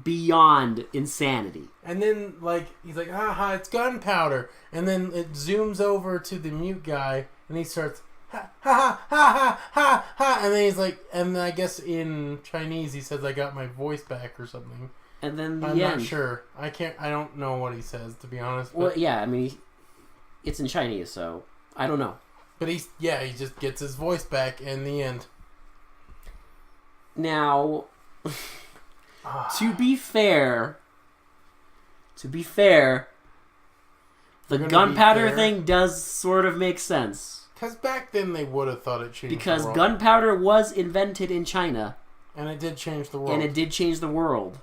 beyond insanity. And then, like, he's like, haha, it's gunpowder. And then it zooms over to the mute guy, and he starts... Ha ha ha ha ha ha, and then he's like, and I guess in Chinese he says, "I got my voice back" or something. And then I'm not sure. I don't know what he says, to be honest. Well, yeah, I mean, it's in Chinese, so I don't know. But he just gets his voice back in the end. Now, to be fair, the gunpowder thing does sort of make sense. Because back then they would have thought it changed because the world. Gunpowder was invented in China. And it did change the world.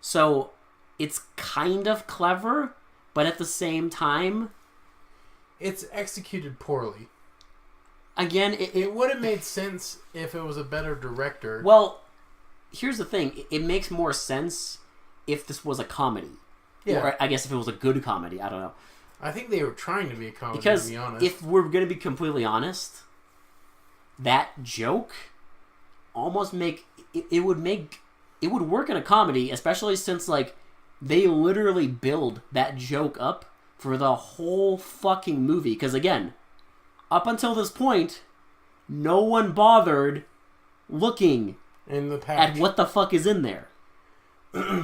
So, it's kind of clever, but at the same time... It's executed poorly. Again, it would have made sense if it was a better director. Well, here's the thing. It makes more sense if this was a comedy. Yeah. Or I guess if it was a good comedy. I don't know. I think they were trying to be a comedy, because to be honest. If we're going to be completely honest, that joke almost it would work in a comedy, especially since, like, they literally build that joke up for the whole fucking movie. Because, again, up until this point, no one bothered looking in the package at what the fuck is in there.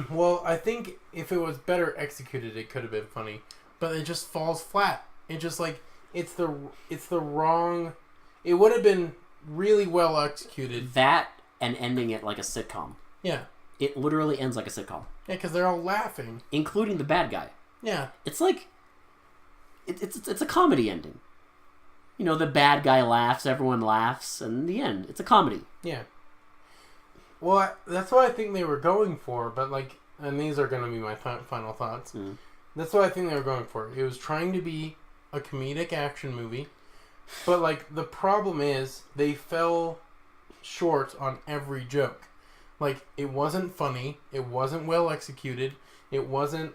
Well, I think if it was better executed, it could have been funny. But it just falls flat. It just, like, it's the wrong... It would have been really well executed. That and ending it like a sitcom. Yeah. It literally ends like a sitcom. Yeah, because they're all laughing. Including the bad guy. Yeah. It's like... It's a comedy ending. You know, the bad guy laughs, everyone laughs, and in the end, it's a comedy. Yeah. Well, that's what I think they were going for, but, like... And these are going to be my final thoughts. Mm. That's what I think they were going for. It was trying to be a comedic action movie, but, like, the problem is they fell short on every joke. Like, it wasn't funny, it wasn't well executed, it wasn't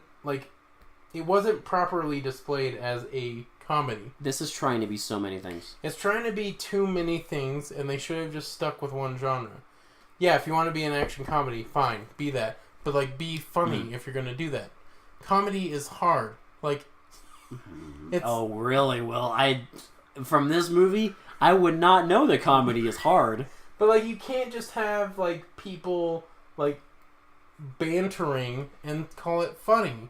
properly displayed as a comedy. This is trying to be so many things. It's trying to be too many things, and they should have just stuck with one genre. Yeah, if you want to be an action comedy, fine, be that. But, like, be funny if you're going to do that. Comedy is hard. Like, it's... Oh, really? Well, from this movie, I would not know that comedy is hard. But, like, you can't just have, like, people, like, bantering and call it funny.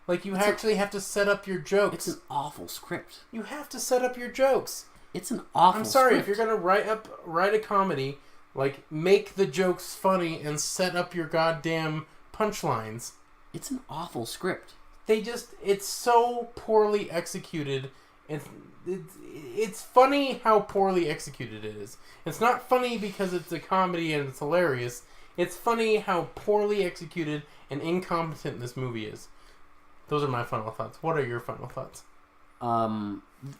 Like, you actually have to set up your jokes. It's an awful script. You have to set up your jokes. It's an awful script. I'm sorry, if you're going to write a comedy, like, make the jokes funny and set up your goddamn punchlines. It's an awful script. It's so poorly executed. It's funny how poorly executed it is. It's not funny because it's a comedy and it's hilarious. It's funny how poorly executed and incompetent this movie is. Those are my final thoughts. What are your final thoughts?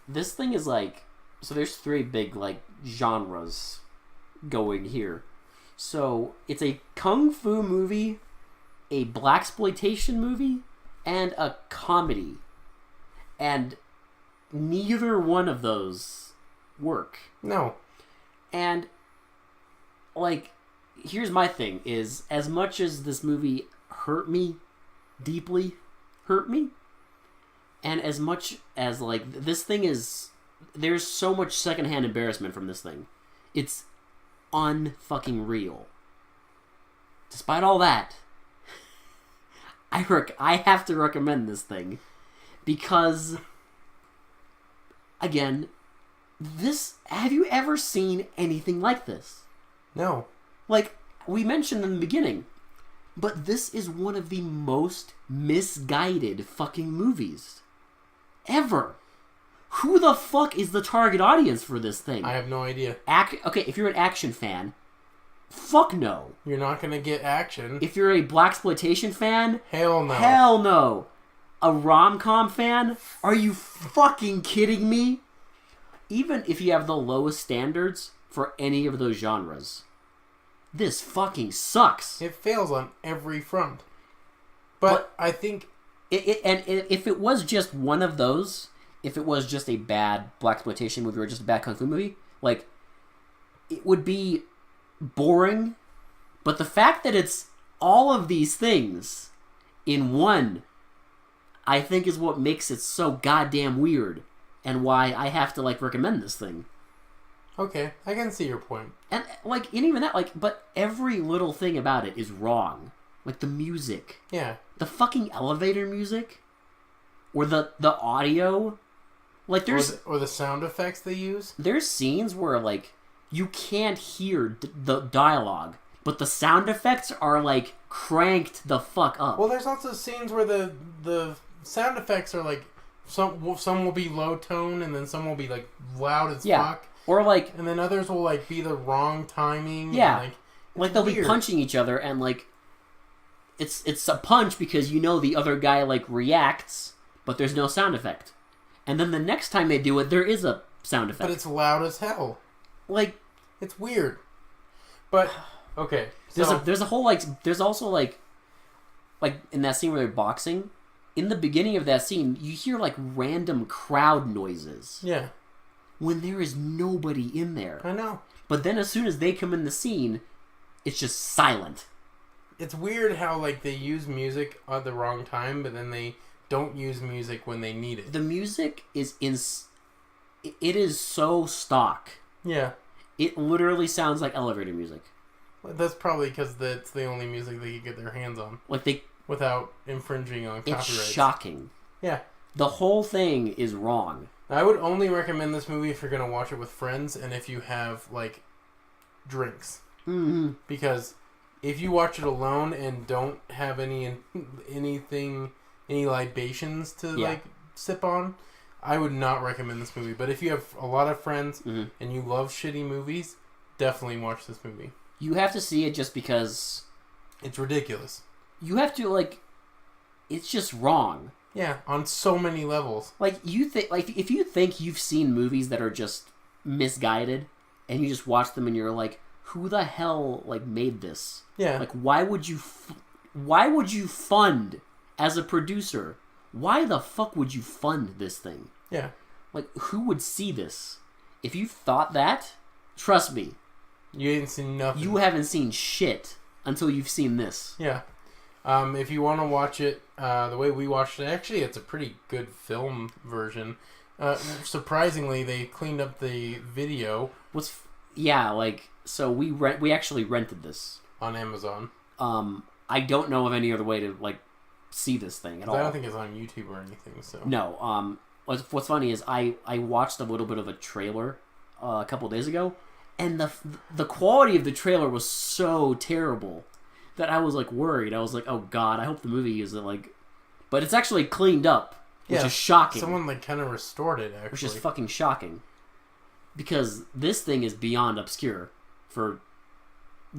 This thing is like... So there's 3 big, like, genres going here. So it's a kung fu movie, a blaxploitation movie, and a comedy. And neither one of those work. No. And, like, here's my thing, is as much as this movie deeply hurt me, and as much as, like, this thing is... There's so much secondhand embarrassment from this thing. It's unfucking real. Despite all that, I have to recommend this thing because, again, have you ever seen anything like this? No. Like, we mentioned in the beginning, but this is one of the most misguided fucking movies ever. Who the fuck is the target audience for this thing? I have no idea. Okay, if you're an action fan, fuck no. You're not gonna get action. If you're a blaxploitation fan, hell no. Hell no. A rom-com fan? Are you fucking kidding me? Even if you have the lowest standards for any of those genres, this fucking sucks. It fails on every front. But I think... And if it was just one of those... If it was just a bad blaxploitation movie or just a bad kung fu movie, like, it would be boring. But the fact that it's all of these things in one, I think is what makes it so goddamn weird. And why I have to, like, recommend this thing. Okay, I can see your point. And, like, and even that, like, but every little thing about it is wrong. Like, the music. Yeah. The fucking elevator music. Or the audio. Like there's or the sound effects they use. There's scenes where like you can't hear the dialogue, but the sound effects are like cranked the fuck up. Well, there's also scenes where the sound effects are like some will be low tone and then some will be like loud as fuck. Or like, and then others will like be the wrong timing. Yeah, and, like they'll be punching each other and like it's a punch because you know the other guy like reacts, but there's no sound effect. And then the next time they do it, there is a sound effect. But it's loud as hell. Like, it's weird. But okay, so there's a whole like there's also like in that scene where they're boxing, in the beginning of that scene, you hear like random crowd noises. Yeah. When there is nobody in there. I know. But then as soon as they come in the scene, it's just silent. It's weird how like they use music at the wrong time, but then they don't use music when they need it. The music is it is so stock. Yeah. It literally sounds like elevator music. That's probably because that's the only music they can get their hands on. Like without infringing on copyrights. It's shocking. Yeah. The whole thing is wrong. I would only recommend this movie if you're going to watch it with friends and if you have, like, drinks. Mm-hmm. Because if you watch it alone and don't have any libations to, like, sip on, I would not recommend this movie. But if you have a lot of friends and you love shitty movies, definitely watch this movie. You have to see it just because... It's ridiculous. You have to, like... It's just wrong. Yeah, on so many levels. Like, if you think you've seen movies that are just misguided, and you just watch them and you're like, who the hell, like, made this? Yeah. Like, why would you fund, as a producer, why the fuck would you fund this thing? Yeah. Like, who would see this? If you thought that, trust me. You ain't seen nothing. You haven't seen shit until you've seen this. Yeah. If you want to watch it the way we watched it, actually, it's a pretty good film version. Surprisingly, they cleaned up the video. So we actually rented this on Amazon. I don't know of any other way to like see this thing at all. I don't think it's on YouTube or anything. So no. What's funny is I watched a little bit of a trailer a couple days ago, and the quality of the trailer was so terrible that I was like worried. I was like, oh god, I hope the movie isn't like... But it's actually cleaned up, which is shocking. Someone like kind of restored it, actually. Which is fucking shocking. Because this thing is beyond obscure for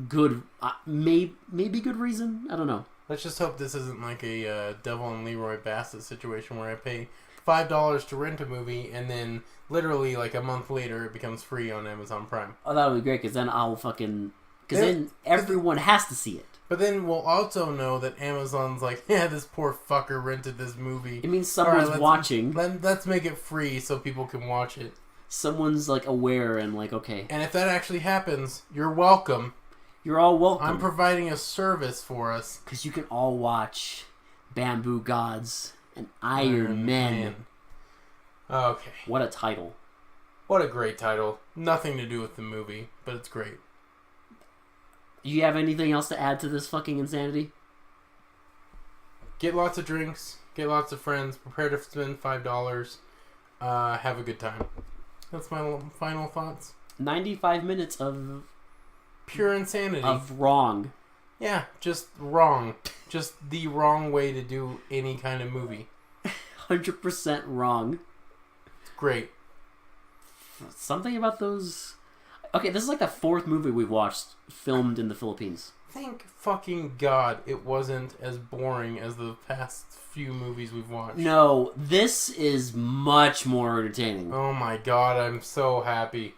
good... maybe good reason? I don't know. Let's just hope this isn't like a Devil and Leroy Bassett situation where I pay $5 to rent a movie and then literally like a month later it becomes free on Amazon Prime. Oh, that would be great, because then I'll fucking... Because then everyone has to see it. But then we'll also know that Amazon's like, yeah, this poor fucker rented this movie. It means someone's watching. Let's make it free so people can watch it. Someone's like aware and like, okay. And if that actually happens, you're welcome. You're all welcome. I'm providing a service for us. Because you can all watch Bamboo Gods and Iron Men. Okay. What a title. What a great title. Nothing to do with the movie, but it's great. You have anything else to add to this fucking insanity? Get lots of drinks. Get lots of friends. Prepare to spend $5. Have a good time. That's my final thoughts. 95 minutes of... pure insanity. Of wrong. Yeah, just wrong. Just the wrong way to do any kind of movie. 100% wrong. It's great. Something about those... Okay, this is like the fourth movie we've watched filmed in the Philippines. Thank fucking God it wasn't as boring as the past few movies we've watched. No, this is much more entertaining. Oh my God, I'm so happy.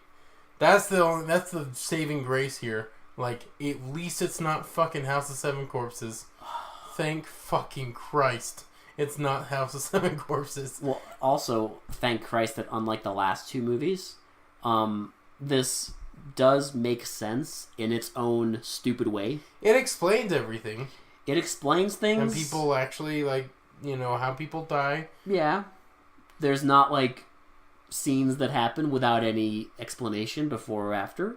That's the saving grace here. Like, at least it's not fucking House of Seven Corpses. Thank fucking Christ. It's not House of Seven Corpses. Well, also, thank Christ that unlike the last two movies, this does make sense in its own stupid way. It explains everything. It explains things. And people actually, like, you know, how people die. Yeah. There's not, like, scenes that happen without any explanation before or after.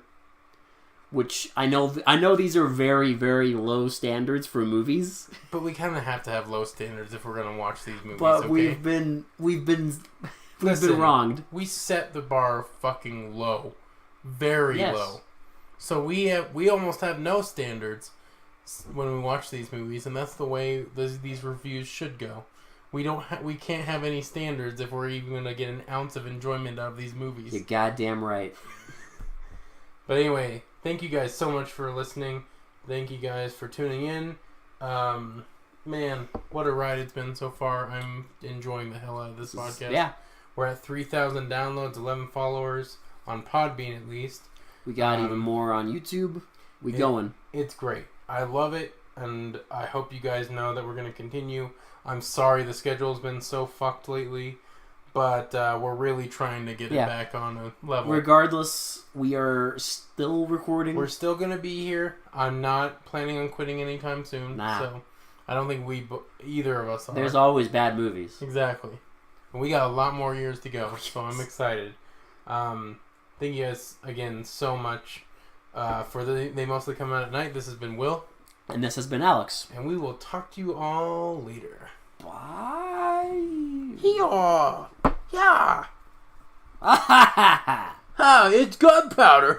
Which, I know these are very, very low standards for movies. But we kind of have to have low standards if we're going to watch these movies, but okay? we've been We've been wronged. We set the bar fucking low. Very low. So we almost have no standards when we watch these movies, and that's the way these reviews should go. We can't have any standards if we're even gonna get an ounce of enjoyment out of these movies. You're goddamn right. But anyway, thank you guys so much for listening. Thank you guys for tuning in. Man, what a ride it's been so far. I'm enjoying the hell out of this podcast. Yeah. We're at 3,000 downloads, 11 followers on Podbean at least. We got even more on YouTube. Going. It's great. I love it, and I hope you guys know that we're going to continue. I'm sorry the schedule's been so fucked lately, but we're really trying to get it back on a level. Regardless, we are still recording. We're still going to be here. I'm not planning on quitting anytime soon. Nah. So I don't think either of us are. There's always bad movies. Exactly. And we got a lot more years to go, so I'm excited. Thank you guys again so much for They Mostly Come Out at Night. This has been Will. And this has been Alex. And we will talk to you all later. Bye. Yeah. Yeah. Ah, it's gunpowder.